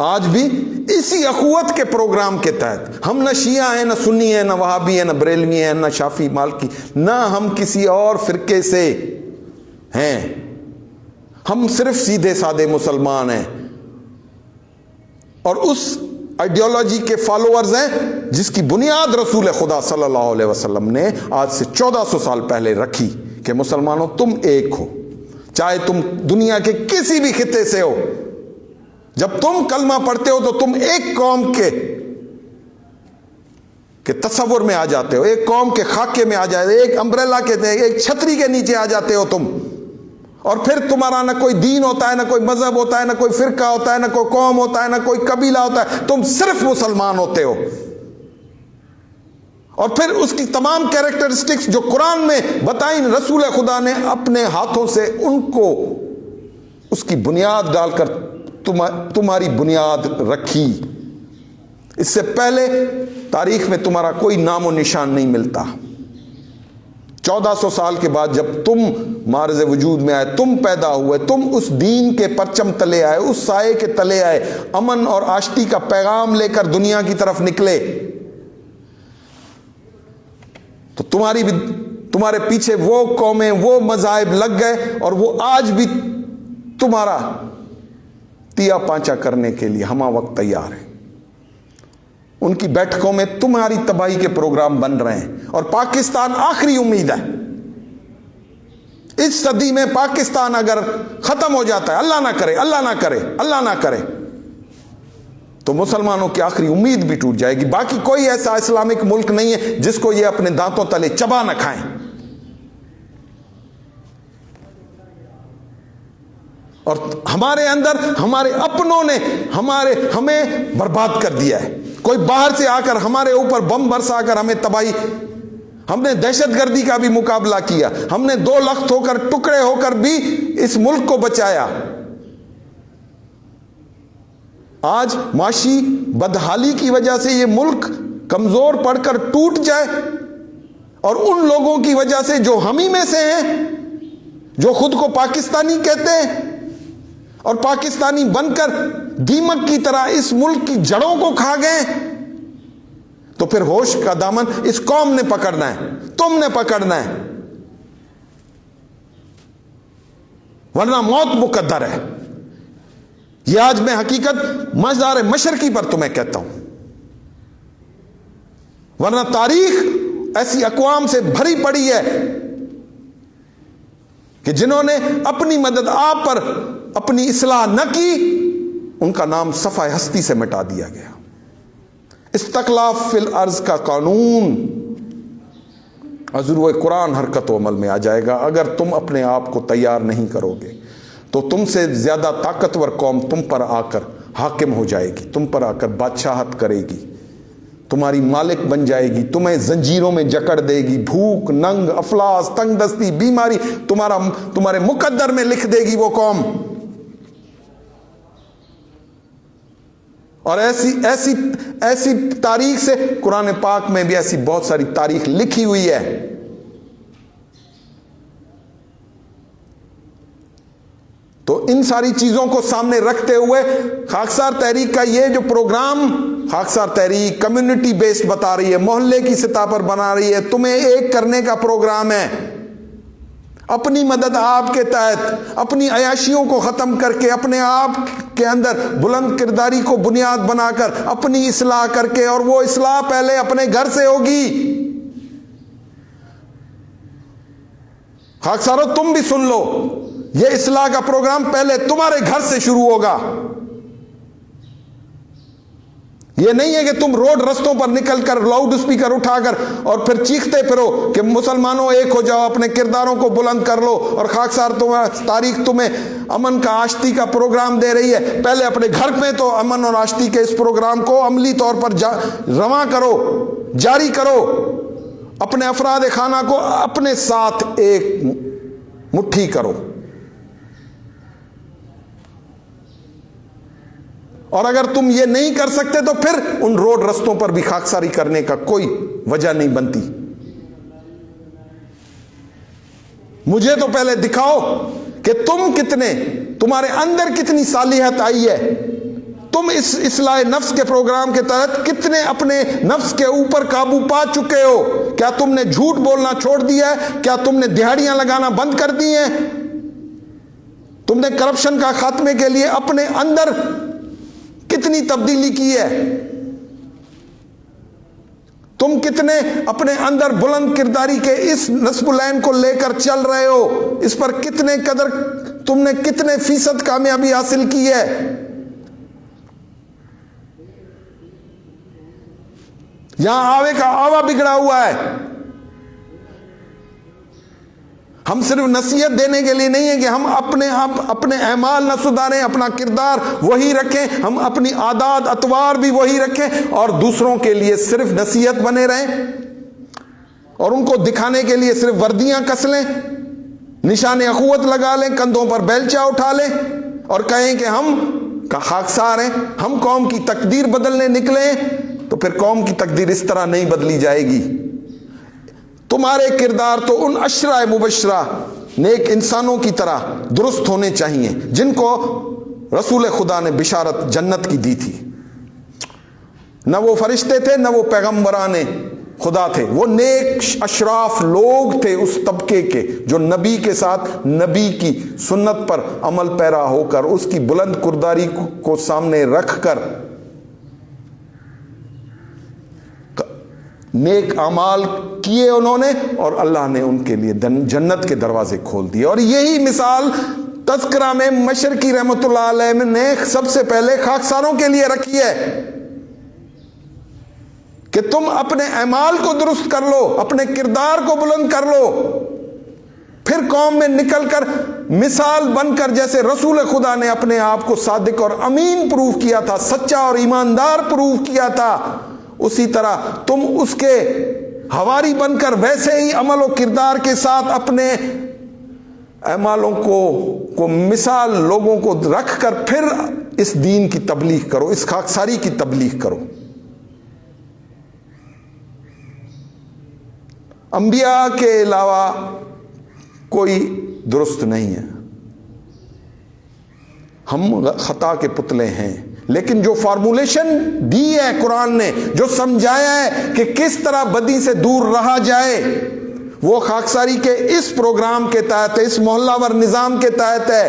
آج بھی اسی اخوت کے پروگرام کے تحت ہم نہ شیعہ ہیں، نہ سنی ہیں، نہ وہابی ہیں، نہ بریلوی ہیں، نہ شافعی مالکی، نہ ہم کسی اور فرقے سے ہیں، ہم صرف سیدھے سادے مسلمان ہیں اور اس آئیڈیالوجی کے فالوورز ہیں جس کی بنیاد رسول خدا صلی اللہ علیہ وسلم نے آج سے 1400 سال پہلے رکھی کہ مسلمانوں تم ایک ہو، چاہے تم دنیا کے کسی بھی خطے سے ہو، جب تم کلمہ پڑھتے ہو تو تم ایک قوم کے تصور میں آ جاتے ہو، ایک قوم کے خاکے میں آ جاتے ہو، ایک امبریلا کے، ایک چھتری کے نیچے آ جاتے ہو تم، اور پھر تمہارا نہ کوئی دین ہوتا ہے، نہ کوئی مذہب ہوتا ہے، نہ کوئی فرقہ ہوتا ہے، نہ کوئی قوم ہوتا ہے، نہ کوئی قبیلہ ہوتا ہے، تم صرف مسلمان ہوتے ہو۔ اور پھر اس کی تمام کیریکٹرسٹکس جو قرآن میں بتائیں، رسول خدا نے اپنے ہاتھوں سے ان کو اس کی بنیاد ڈال کر تمہاری بنیاد رکھی. اس سے پہلے تاریخ میں تمہارا کوئی نام و نشان نہیں ملتا. 1400 سال کے بعد جب تم معرض وجود میں آئے، تم پیدا ہوئے، تم اس دین کے پرچم تلے آئے، اس سائے کے تلے آئے، امن اور آشتی کا پیغام لے کر دنیا کی طرف نکلے، تو تمہارے پیچھے وہ قومیں، وہ مذاہب لگ گئے، اور وہ آج بھی تمہارا تیا پانچا کرنے کے لیے ہمہ وقت تیار ہے. ان کی بیٹھکوں میں تمہاری تباہی کے پروگرام بن رہے ہیں، اور پاکستان آخری امید ہے. اس صدی میں پاکستان اگر ختم ہو جاتا ہے، اللہ نہ کرے، اللہ نہ کرے، اللہ نہ کرے، تو مسلمانوں کی آخری امید بھی ٹوٹ جائے گی. باقی کوئی ایسا اسلامک ملک نہیں ہے جس کو یہ اپنے دانتوں تلے چبا نہ کھائیں. اور ہمارے اندر ہمارے اپنوں نے ہمیں برباد کر دیا ہے. کوئی باہر سے آ کر ہمارے اوپر بم برسا کر ہمیں تباہی، ہم نے دہشت گردی کا بھی مقابلہ کیا، ہم نے 2 لخت ہو کر، ٹکڑے ہو کر بھی اس ملک کو بچایا. آج معاشی بدحالی کی وجہ سے یہ ملک کمزور پڑ کر ٹوٹ جائے، اور ان لوگوں کی وجہ سے جو ہم ہی میں سے ہیں، جو خود کو پاکستانی کہتے ہیں اور پاکستانی بن کر دیمک کی طرح اس ملک کی جڑوں کو کھا گئے، تو پھر ہوش کا دامن اس قوم نے پکڑنا ہے، تم نے پکڑنا ہے، ورنہ موت مقدر ہے. یہ آج میں حقیقت مزار مشرقی پر تمہیں کہتا ہوں. ورنہ تاریخ ایسی اقوام سے بھری پڑی ہے کہ جنہوں نے اپنی مدد آپ پر اپنی اصلاح نہ کی، ان کا نام صفحہ ہستی سے مٹا دیا گیا. استخلاف فی الارض کا قانون حضور قرآن حرکت و عمل میں آ جائے گا. اگر تم اپنے آپ کو تیار نہیں کرو گے تو تم سے زیادہ طاقتور قوم تم پر آ کر حاکم ہو جائے گی، تم پر آ کر بادشاہت کرے گی، تمہاری مالک بن جائے گی، تمہیں زنجیروں میں جکڑ دے گی. بھوک، ننگ، افلاس، تنگ دستی، بیماری تمہارے مقدر میں لکھ دے گی وہ قوم. اور ایسی تاریخ سے قرآن پاک میں بھی ایسی بہت ساری تاریخ لکھی ہوئی ہے. تو ان ساری چیزوں کو سامنے رکھتے ہوئے خاکسار تحریک کا یہ جو پروگرام، خاکسار تحریک کمیونٹی بیسڈ بتا رہی ہے، محلے کی سطح پر بنا رہی ہے، تمہیں ایک کرنے کا پروگرام ہے. اپنی مدد آپ کے تحت، اپنی عیاشیوں کو ختم کر کے، اپنے آپ کے اندر بلند کرداری کو بنیاد بنا کر، اپنی اصلاح کر کے، اور وہ اصلاح پہلے اپنے گھر سے ہوگی. خاکسارو تم بھی سن لو، یہ اصلاح کا پروگرام پہلے تمہارے گھر سے شروع ہوگا. یہ نہیں ہے کہ تم روڈ رستوں پر نکل کر لاؤڈ اسپیکر اٹھا کر اور پھر چیختے پھرو کہ مسلمانوں ایک ہو جاؤ، اپنے کرداروں کو بلند کر لو. اور خاکسار تاریخ تمہیں امن کا، آشتی کا پروگرام دے رہی ہے. پہلے اپنے گھر میں تو امن اور آشتی کے اس پروگرام کو عملی طور پر رواں کرو، جاری کرو. اپنے افراد خانہ کو اپنے ساتھ ایک مٹھی کرو. اور اگر تم یہ نہیں کر سکتے تو پھر ان روڈ رستوں پر بھی خاکساری کرنے کا کوئی وجہ نہیں بنتی. مجھے تو پہلے دکھاؤ کہ تمہارے اندر کتنی صالحیت آئی ہے. تم اس اصلاح نفس کے پروگرام کے تحت کتنے اپنے نفس کے اوپر قابو پا چکے ہو. کیا تم نے جھوٹ بولنا چھوڑ دیا ہے؟ کیا تم نے دہاڑیاں لگانا بند کر دی ہیں؟ تم نے کرپشن کا خاتمے کے لیے اپنے اندر کتنی تبدیلی کی ہے؟ تم کتنے اپنے اندر بلند کرداری کے اس نصب العین کو لے کر چل رہے ہو؟ اس پر تم نے کتنے فیصد کامیابی حاصل کی ہے؟ یہاں آوے کا آوا بگڑا ہوا ہے. ہم صرف نصیحت دینے کے لیے نہیں ہے کہ ہم اپنے اعمال نہ سدھاریں، اپنا کردار وہی رکھیں، ہم اپنی عادات اطوار بھی وہی رکھیں، اور دوسروں کے لیے صرف نصیحت بنے رہیں، اور ان کو دکھانے کے لیے صرف وردیاں کس لیں، نشان اخوت لگا لیں، کندھوں پر بیلچہ اٹھا لیں. اور کہیں کہ ہم خاکسار ہیں، ہم قوم کی تقدیر بدلنے نکلے ہیں، تو پھر قوم کی تقدیر اس طرح نہیں بدلی جائے گی۔ تمہارے کردار تو ان عشرہ مبشرہ نیک انسانوں کی طرح درست ہونے چاہیے جن کو رسول خدا نے بشارت جنت کی دی تھی۔ نہ وہ فرشتے تھے، نہ وہ پیغمبران خدا تھے، وہ نیک اشراف لوگ تھے اس طبقے کے جو نبی کے ساتھ نبی کی سنت پر عمل پیرا ہو کر اس کی بلند کرداری کو سامنے رکھ کر نیک اعمال کیے انہوں نے، اور اللہ نے ان کے لیے جنت کے دروازے کھول دیے۔ اور یہی مثال تذکرہ میں مشرقی رحمۃ اللہ علیہ نے سب سے پہلے خاکساروں کے لیے رکھی ہے کہ تم اپنے اعمال کو درست کر لو، اپنے کردار کو بلند کر لو، پھر قوم میں نکل کر مثال بن کر، جیسے رسول خدا نے اپنے آپ کو صادق اور امین پروف کیا تھا، سچا اور ایماندار پروف کیا تھا، اسی طرح تم اس کے حواری بن کر ویسے ہی عمل و کردار کے ساتھ اپنے اعمالوں کو مثال لوگوں کو رکھ کر پھر اس دین کی تبلیغ کرو، اس خاکساری کی تبلیغ کرو۔ انبیاء کے علاوہ کوئی درست نہیں ہے، ہم خطا کے پتلے ہیں، لیکن جو فارمولیشن دی ہے قرآن نے، جو سمجھایا ہے کہ کس طرح بدی سے دور رہا جائے، وہ خاکساری کے اس پروگرام کے تحت، اس محلہ ور نظام کے تحت ہے۔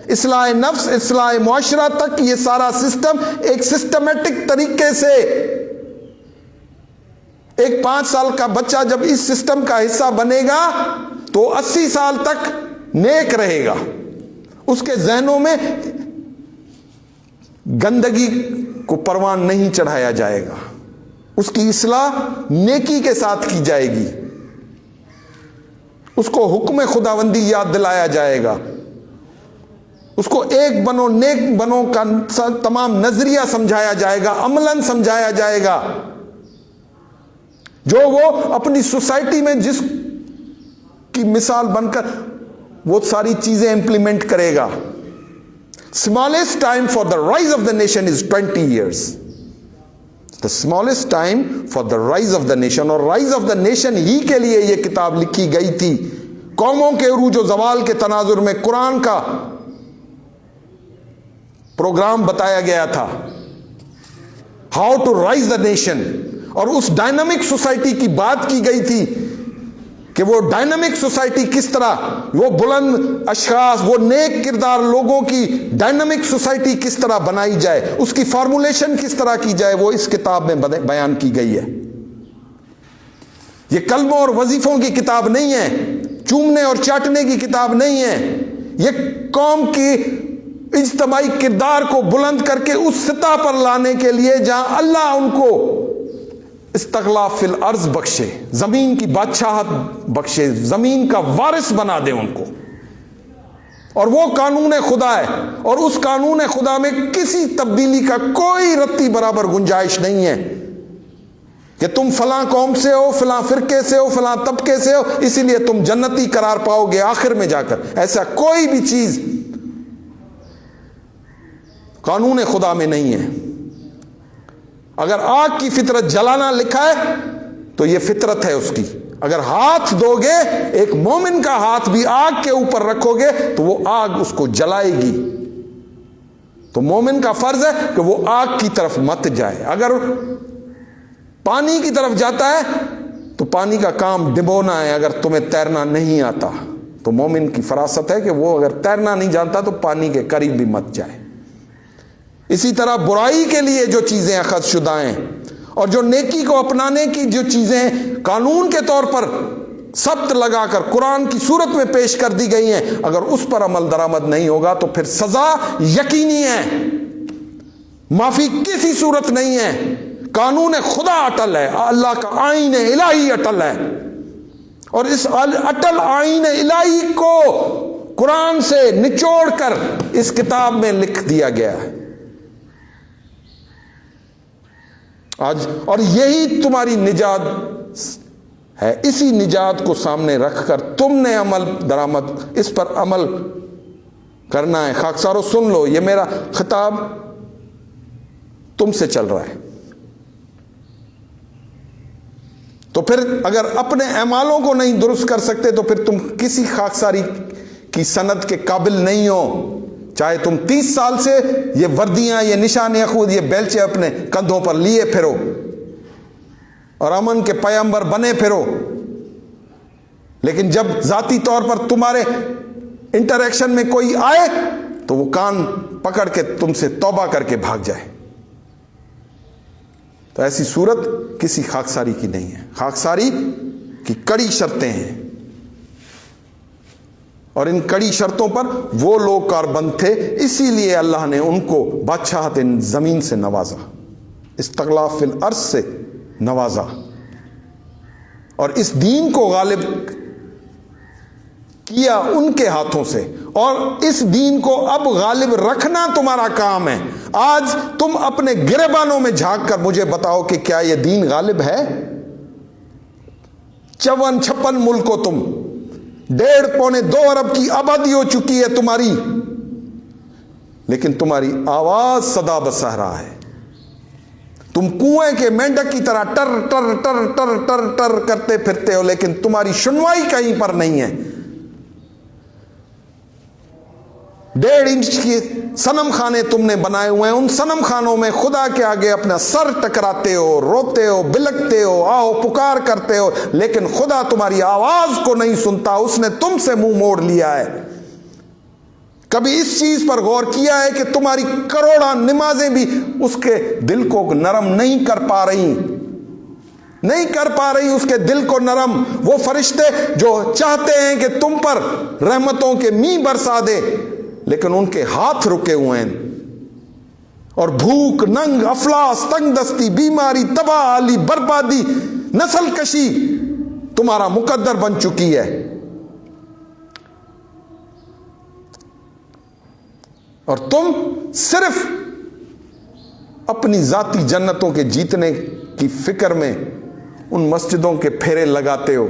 اصلاح نفس، اصلاح معاشرہ تک یہ سارا سسٹم ایک سسٹمیٹک طریقے سے، ایک 5 سال کا بچہ جب اس سسٹم کا حصہ بنے گا تو 80 سال تک نیک رہے گا، اس کے ذہنوں میں گندگی کو پروان نہیں چڑھایا جائے گا، اس کی اصلاح نیکی کے ساتھ کی جائے گی، اس کو حکم خداوندی یاد دلایا جائے گا، اس کو ایک بنو نیک بنو کا تمام نظریہ سمجھایا جائے گا، عملاً سمجھایا جائے گا، جو وہ اپنی سوسائٹی میں جس کی مثال بن کر وہ ساری چیزیں امپلیمنٹ کرے گا۔ Smallest time for the rise of the nation is 20 years. The smallest time for the rise of the nation، اور rise of the nation ہی کے لیے یہ کتاب لکھی گئی تھی۔ قوموں کے عروج و زوال کے تناظر میں قرآن کا پروگرام بتایا گیا تھا، How to rise the nation، اور اس ڈائنامک سوسائٹی کی بات کی گئی تھی کہ وہ ڈائنامک سوسائٹی کس طرح، وہ بلند اشخاص، وہ نیک کردار لوگوں کی ڈائنامک سوسائٹی کس طرح بنائی جائے، اس کی فارمولیشن کس طرح کی جائے، وہ اس کتاب میں بیان کی گئی ہے۔ یہ کلموں اور وظیفوں کی کتاب نہیں ہے، چومنے اور چاٹنے کی کتاب نہیں ہے، یہ قوم کی اجتماعی کردار کو بلند کر کے اس سطح پر لانے کے لیے جہاں اللہ ان کو استغلاف فی الارض بخشے، زمین کی بادشاہت بخشے، زمین کا وارث بنا دے ان کو، اور وہ قانون خدا ہے، اور اس قانون خدا میں کسی تبدیلی کا کوئی رتی برابر گنجائش نہیں ہے کہ تم فلاں قوم سے ہو، فلاں فرقے سے ہو، فلاں طبقے سے ہو، اسی لیے تم جنتی قرار پاؤ گے آخر میں جا کر، ایسا کوئی بھی چیز قانون خدا میں نہیں ہے۔ اگر آگ کی فطرت جلانا لکھا ہے تو یہ فطرت ہے اس کی، اگر ہاتھ دو گے، ایک مومن کا ہاتھ بھی آگ کے اوپر رکھو گے تو وہ آگ اس کو جلائے گی، تو مومن کا فرض ہے کہ وہ آگ کی طرف مت جائے۔ اگر پانی کی طرف جاتا ہے تو پانی کا کام ڈبونا ہے، اگر تمہیں تیرنا نہیں آتا تو مومن کی فراست ہے کہ وہ اگر تیرنا نہیں جانتا تو پانی کے قریب بھی مت جائے۔ اسی طرح برائی کے لیے جو چیزیں اخذ شدہ ہیں اور جو نیکی کو اپنانے کی جو چیزیں قانون کے طور پر سبت لگا کر قرآن کی صورت میں پیش کر دی گئی ہیں، اگر اس پر عمل درآمد نہیں ہوگا تو پھر سزا یقینی ہے، معافی کسی صورت نہیں ہے۔ قانون خدا اٹل ہے، اللہ کا آئین الہی اٹل ہے، اور اس اٹل آئین الہی کو قرآن سے نچوڑ کر اس کتاب میں لکھ دیا گیا ہے آج، اور یہی تمہاری نجات ہے۔ اسی نجات کو سامنے رکھ کر تم نے عمل درآمد، اس پر عمل کرنا ہے. خاکسارو سن لو, یہ میرا خطاب تم سے چل رہا ہے. تو پھر اگر اپنے اعمالوں کو نہیں درست کر سکتے تو پھر تم کسی خاکساری کی سند کے قابل نہیں ہو. چاہے تم 30 سال سے یہ وردیاں, یہ نشانیاں, خود یہ بیلچے اپنے کندھوں پر لیے پھرو اور امن کے پیغمبر بنے پھرو, لیکن جب ذاتی طور پر تمہارے انٹریکشن میں کوئی آئے تو وہ کان پکڑ کے تم سے توبہ کر کے بھاگ جائے. تو ایسی صورت کسی خاکساری کی نہیں ہے. خاکساری کی کڑی شرطیں ہیں, اور ان کڑی شرطوں پر وہ لوگ کاربند تھے, اسی لیے اللہ نے ان کو بادشاہت زمین سے نوازا, استغلاف فی الارض سے نوازا, اور اس دین کو غالب کیا ان کے ہاتھوں سے, اور اس دین کو اب غالب رکھنا تمہارا کام ہے. آج تم اپنے گریبانوں میں جھانک کر مجھے بتاؤ کہ کیا یہ دین غالب ہے؟ 54-56 ملک کو تم 1.5-2 ارب کی آبادی ہو چکی ہے تمہاری, لیکن تمہاری آواز صدا بصحرا ہے. تم کنویں کے مینڈک کی طرح ٹر ٹر ٹر ٹر ٹر ٹر کرتے پھرتے ہو, لیکن تمہاری سنوائی کہیں پر نہیں ہے. 1.5 انچ کی صنم خانے تم نے بنائے ہوئے ہیں, ان صنم خانوں میں خدا کے آگے اپنا سر ٹکراتے ہو, روتے ہو, بلکتے ہو, آہو پکار کرتے ہو, لیکن خدا تمہاری آواز کو نہیں سنتا. اس نے تم سے منہ موڑ لیا ہے. کبھی اس چیز پر غور کیا ہے کہ تمہاری کروڑاں نمازیں بھی اس کے دل کو نرم نہیں کر پا رہی, نہیں کر پا رہی اس کے دل کو نرم. وہ فرشتے جو چاہتے ہیں کہ تم پر رحمتوں کے میਂہ برسا دے, لیکن ان کے ہاتھ رکے ہوئے ہیں, اور بھوک, ننگ, افلاس, تنگ دستی, بیماری, تباہ حالی, بربادی, نسل کشی تمہارا مقدر بن چکی ہے. اور تم صرف اپنی ذاتی جنتوں کے جیتنے کی فکر میں ان مسجدوں کے پھیرے لگاتے ہو,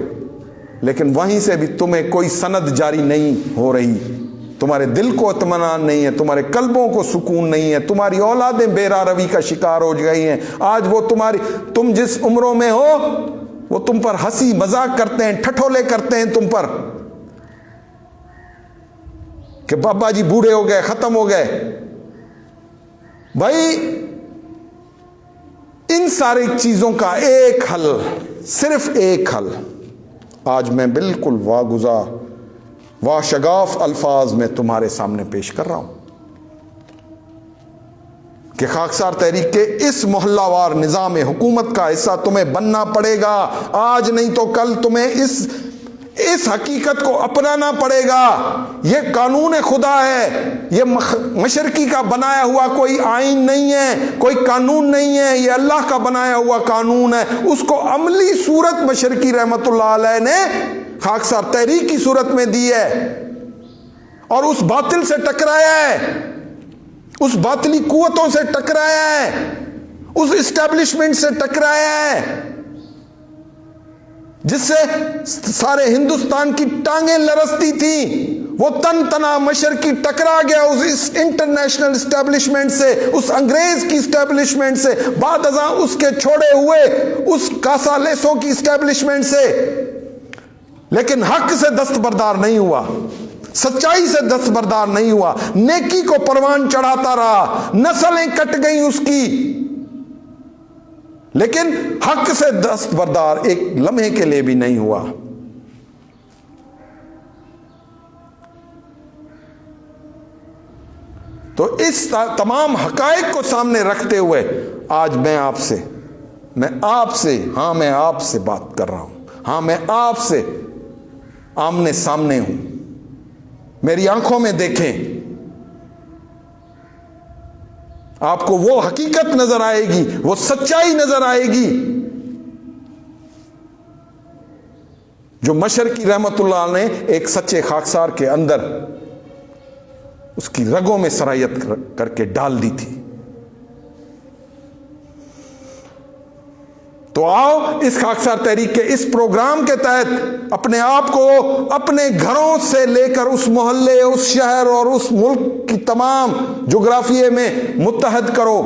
لیکن وہیں سے بھی تمہیں کوئی سند جاری نہیں ہو رہی. تمہارے دل کو اطمینان نہیں ہے, تمہارے قلبوں کو سکون نہیں ہے, تمہاری اولادیں بے روی کا شکار ہو گئی ہیں. آج وہ تم جس عمروں میں ہو وہ تم پر ہنسی مذاق کرتے ہیں, ٹھٹھولے کرتے ہیں تم پر کہ بابا جی بوڑھے ہو گئے, ختم ہو گئے. بھائی ان ساری چیزوں کا ایک حل, صرف ایک حل آج میں بالکل واگزار واشگاف الفاظ میں تمہارے سامنے پیش کر رہا ہوں کہ خاکسار تحریک کے اس محلہ وار نظام حکومت کا حصہ تمہیں بننا پڑے گا. آج نہیں تو کل تمہیں اس حقیقت کو اپنانا پڑے گا. یہ قانون خدا ہے, یہ مشرقی کا بنایا ہوا کوئی آئین نہیں ہے, کوئی قانون نہیں ہے, یہ اللہ کا بنایا ہوا قانون ہے. اس کو عملی صورت مشرقی رحمت اللہ علیہ نے خاکسار تحریک کی صورت میں دی ہے, اور اس باطل سے ٹکرایا ہے, اس باطلی قوتوں سے ٹکرایا ہے, اس اسٹیبلشمنٹ سے ٹکرایا ہے جس سے سارے ہندوستان کی ٹانگیں لرزتی تھیں. وہ تن تنا مشرقی ٹکرا گیا اس انٹرنیشنل اسٹیبلشمنٹ سے, اس انگریز کی اسٹیبلشمنٹ سے, بعد ازاں اس کے چھوڑے ہوئے اس کاسالیسوں کی اسٹیبلشمنٹ سے, لیکن حق سے دستبردار نہیں ہوا, سچائی سے دستبردار نہیں ہوا, نیکی کو پروان چڑھاتا رہا, نسلیں کٹ گئیں اس کی, لیکن حق سے دستبردار ایک لمحے کے لیے بھی نہیں ہوا. تو اس تمام حقائق کو سامنے رکھتے ہوئے آج میں آپ سے بات کر رہا ہوں. ہاں, میں آپ سے آمنے سامنے ہوں, میری آنکھوں میں دیکھیں, آپ کو وہ حقیقت نظر آئے گی, وہ سچائی نظر آئے گی جو مشرقی رحمت اللہ نے ایک سچے خاکسار کے اندر اس کی رگوں میں سرایت کر کے ڈال دی تھی. تو تو آؤ اس خاکسار تحریک کے اس پروگرام کے تحت اپنے آپ کو اپنے گھروں سے لے کر اس محلے، اس شہر اور اس ملک کی تمام جغرافیے میں متحد کرو.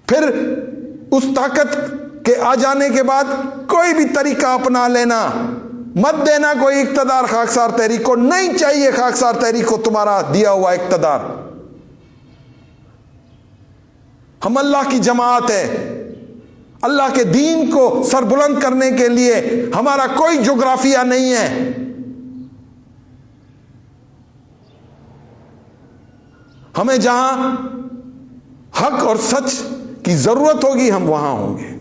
پھر اس طاقت کے آ جانے کے بعد کوئی بھی طریقہ اپنا لینا، مت دینا کوئی اقتدار خاکسار تحریک کو. نہیں چاہیے خاکسار تحریک کو تمہارا دیا ہوا اقتدار. ہم اللہ کی جماعت ہے. اللہ کے دین کو سربلند کرنے کے لیے ہمارا کوئی جغرافیہ نہیں ہے. ہمیں جہاں حق اور سچ کی ضرورت ہوگی ہم وہاں ہوں گے.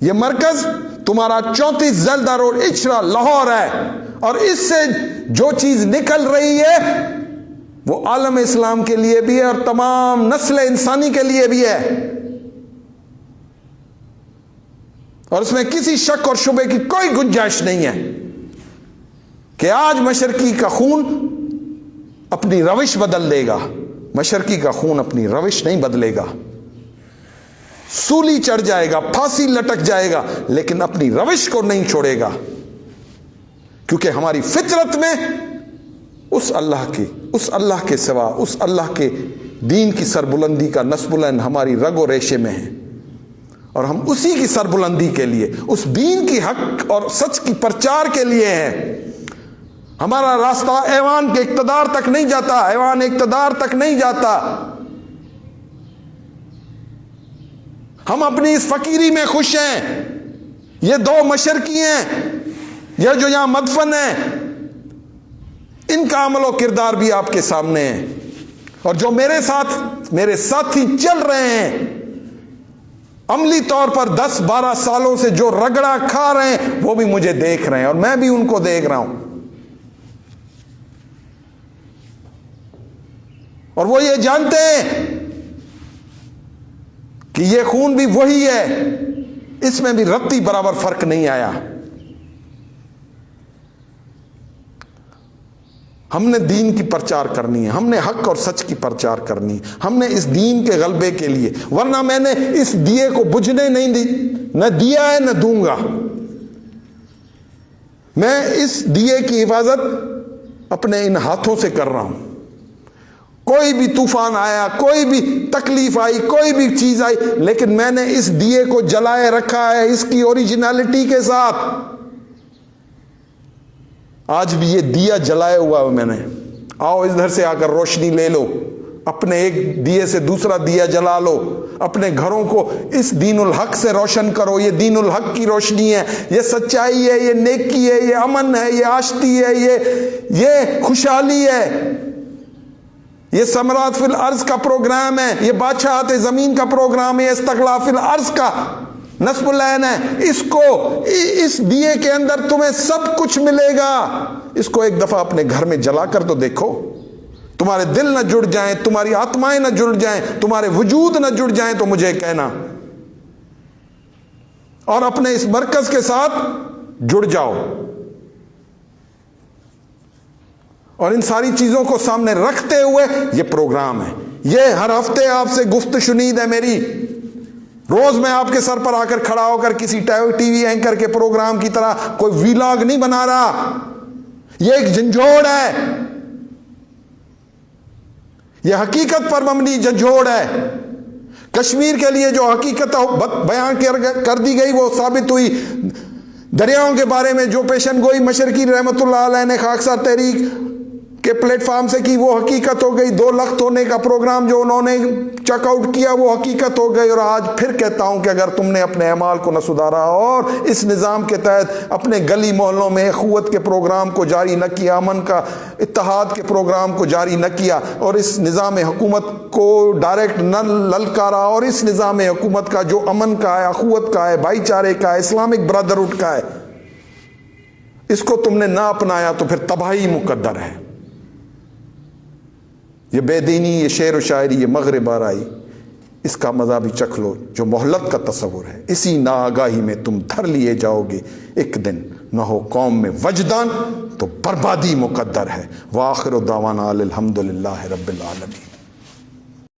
یہ مرکز تمہارا 34 زلدہ روڈ اچھرا لاہور ہے، اور اس سے جو چیز نکل رہی ہے وہ عالم اسلام کے لیے بھی ہے اور تمام نسل انسانی کے لیے بھی ہے. اور اس میں کسی شک اور شبے کی کوئی گنجائش نہیں ہے کہ آج مشرقی کا خون اپنی روش بدل دے گا. مشرقی کا خون اپنی روش نہیں بدلے گا. سولی چڑھ جائے گا، پھانسی لٹک جائے گا، لیکن اپنی روش کو نہیں چھوڑے گا. کیونکہ ہماری فطرت میں اس اللہ کے سوا اس اللہ کے دین کی سربلندی کا نسبلند ہماری رگ و ریشے میں ہے. اور ہم اسی کی سربلندی کے لیے، اس دین کی حق اور سچ کی پرچار کے لیے ہیں. ہمارا راستہ ایوان کے اقتدار تک نہیں جاتا، ایوان اقتدار تک نہیں جاتا. ہم اپنی اس فقیری میں خوش ہیں. یہ دو مشرقی ہیں، یہ جو یہاں مدفن ہیں، ان کا عمل و کردار بھی آپ کے سامنے ہے. اور جو میرے ساتھی چل رہے ہیں، عملی طور پر 10-12 سالوں سے جو رگڑا کھا رہے ہیں، وہ بھی مجھے دیکھ رہے ہیں اور میں بھی ان کو دیکھ رہا ہوں. اور وہ یہ جانتے ہیں کہ یہ خون بھی وہی ہے، اس میں بھی رتی برابر فرق نہیں آیا. ہم نے دین کی پرچار کرنی ہے، ہم نے حق اور سچ کی پرچار کرنی ہے، ہم نے اس دین کے غلبے کے لیے. ورنہ میں نے اس دیے کو بجھنے نہیں دی، نہ دیا ہے نہ دوں گا. میں اس دیے کی حفاظت اپنے ان ہاتھوں سے کر رہا ہوں. کوئی بھی طوفان آیا، کوئی بھی تکلیف آئی، کوئی بھی چیز آئی، لیکن میں نے اس دیے کو جلائے رکھا ہے اس کی اوریجنلٹی کے ساتھ. آج بھی یہ دیا جلائے ہوا ہے میں نے. آؤ ادھر سے آ کر روشنی لے لو، اپنے ایک دیے سے دوسرا دیا جلا لو، اپنے گھروں کو اس دین الحق سے روشن کرو. یہ دین الحق کی روشنی ہے، یہ سچائی ہے، یہ نیکی ہے، یہ امن ہے، یہ آشتی ہے، یہ خوشحالی ہے. یہ ثمرات فی الارض کا پروگرام ہے، یہ بادشاہت زمین کا پروگرام ہے، یہ استقلال فی الارض کا نصب العین ہے. اس دیے کے اندر تمہیں سب کچھ ملے گا. اس کو ایک دفعہ اپنے گھر میں جلا کر تو دیکھو. تمہارے دل نہ جڑ جائیں، تمہاری آتمائیں نہ جڑ جائیں، تمہارے وجود نہ جڑ جائیں تو مجھے کہنا. اور اپنے اس مرکز کے ساتھ جڑ جاؤ. اور ان ساری چیزوں کو سامنے رکھتے ہوئے یہ پروگرام ہے. یہ ہر ہفتے آپ سے گفت شنید ہے میری. روز میں آپ کے سر پر آ کر کھڑا ہو کر کسی ٹی وی اینکر کے پروگرام کی طرح کوئی ویلاگ نہیں بنا رہا. یہ ایک جھنجھوڑ ہے، یہ حقیقت پر مبنی جھنجھوڑ ہے. کشمیر کے لیے جو حقیقت بیان کر دی گئی وہ ثابت ہوئی. دریاؤں کے بارے میں جو پیشن گوئی مشرقی رحمت اللہ علیہ نے خاکسار تحریک کے پلیٹ فارم سے کی وہ حقیقت ہو گئی. 2 لخت ہونے کا پروگرام جو انہوں نے چیک آؤٹ کیا وہ حقیقت ہو گئی. اور آج پھر کہتا ہوں کہ اگر تم نے اپنے اعمال کو نہ سدھارا اور اس نظام کے تحت اپنے گلی محلوں میں اخوت کے پروگرام کو جاری نہ کیا، امن کا اتحاد کے پروگرام کو جاری نہ کیا، اور اس نظام حکومت کو ڈائریکٹ نہ للکارا، اور اس نظام حکومت کا جو امن کا ہے، اخوت کا ہے، بھائی چارے کا ہے، اسلامک برادرہڈ کا ہے، اس کو تم نے نہ اپنایا تو پھر تباہی مقدر ہے. یہ بے دینی، یہ شعر و شاعری، یہ مغرب آرائی، اس کا مزہ بھی چکھ لو جو مہلت کا تصور ہے. اسی ناآگاہی میں تم دھر لیے جاؤ گے. ایک دن نہ ہو قوم میں وجدان تو بربادی مقدر ہے. وآخر دعوانا الحمدللہ رب العالمین.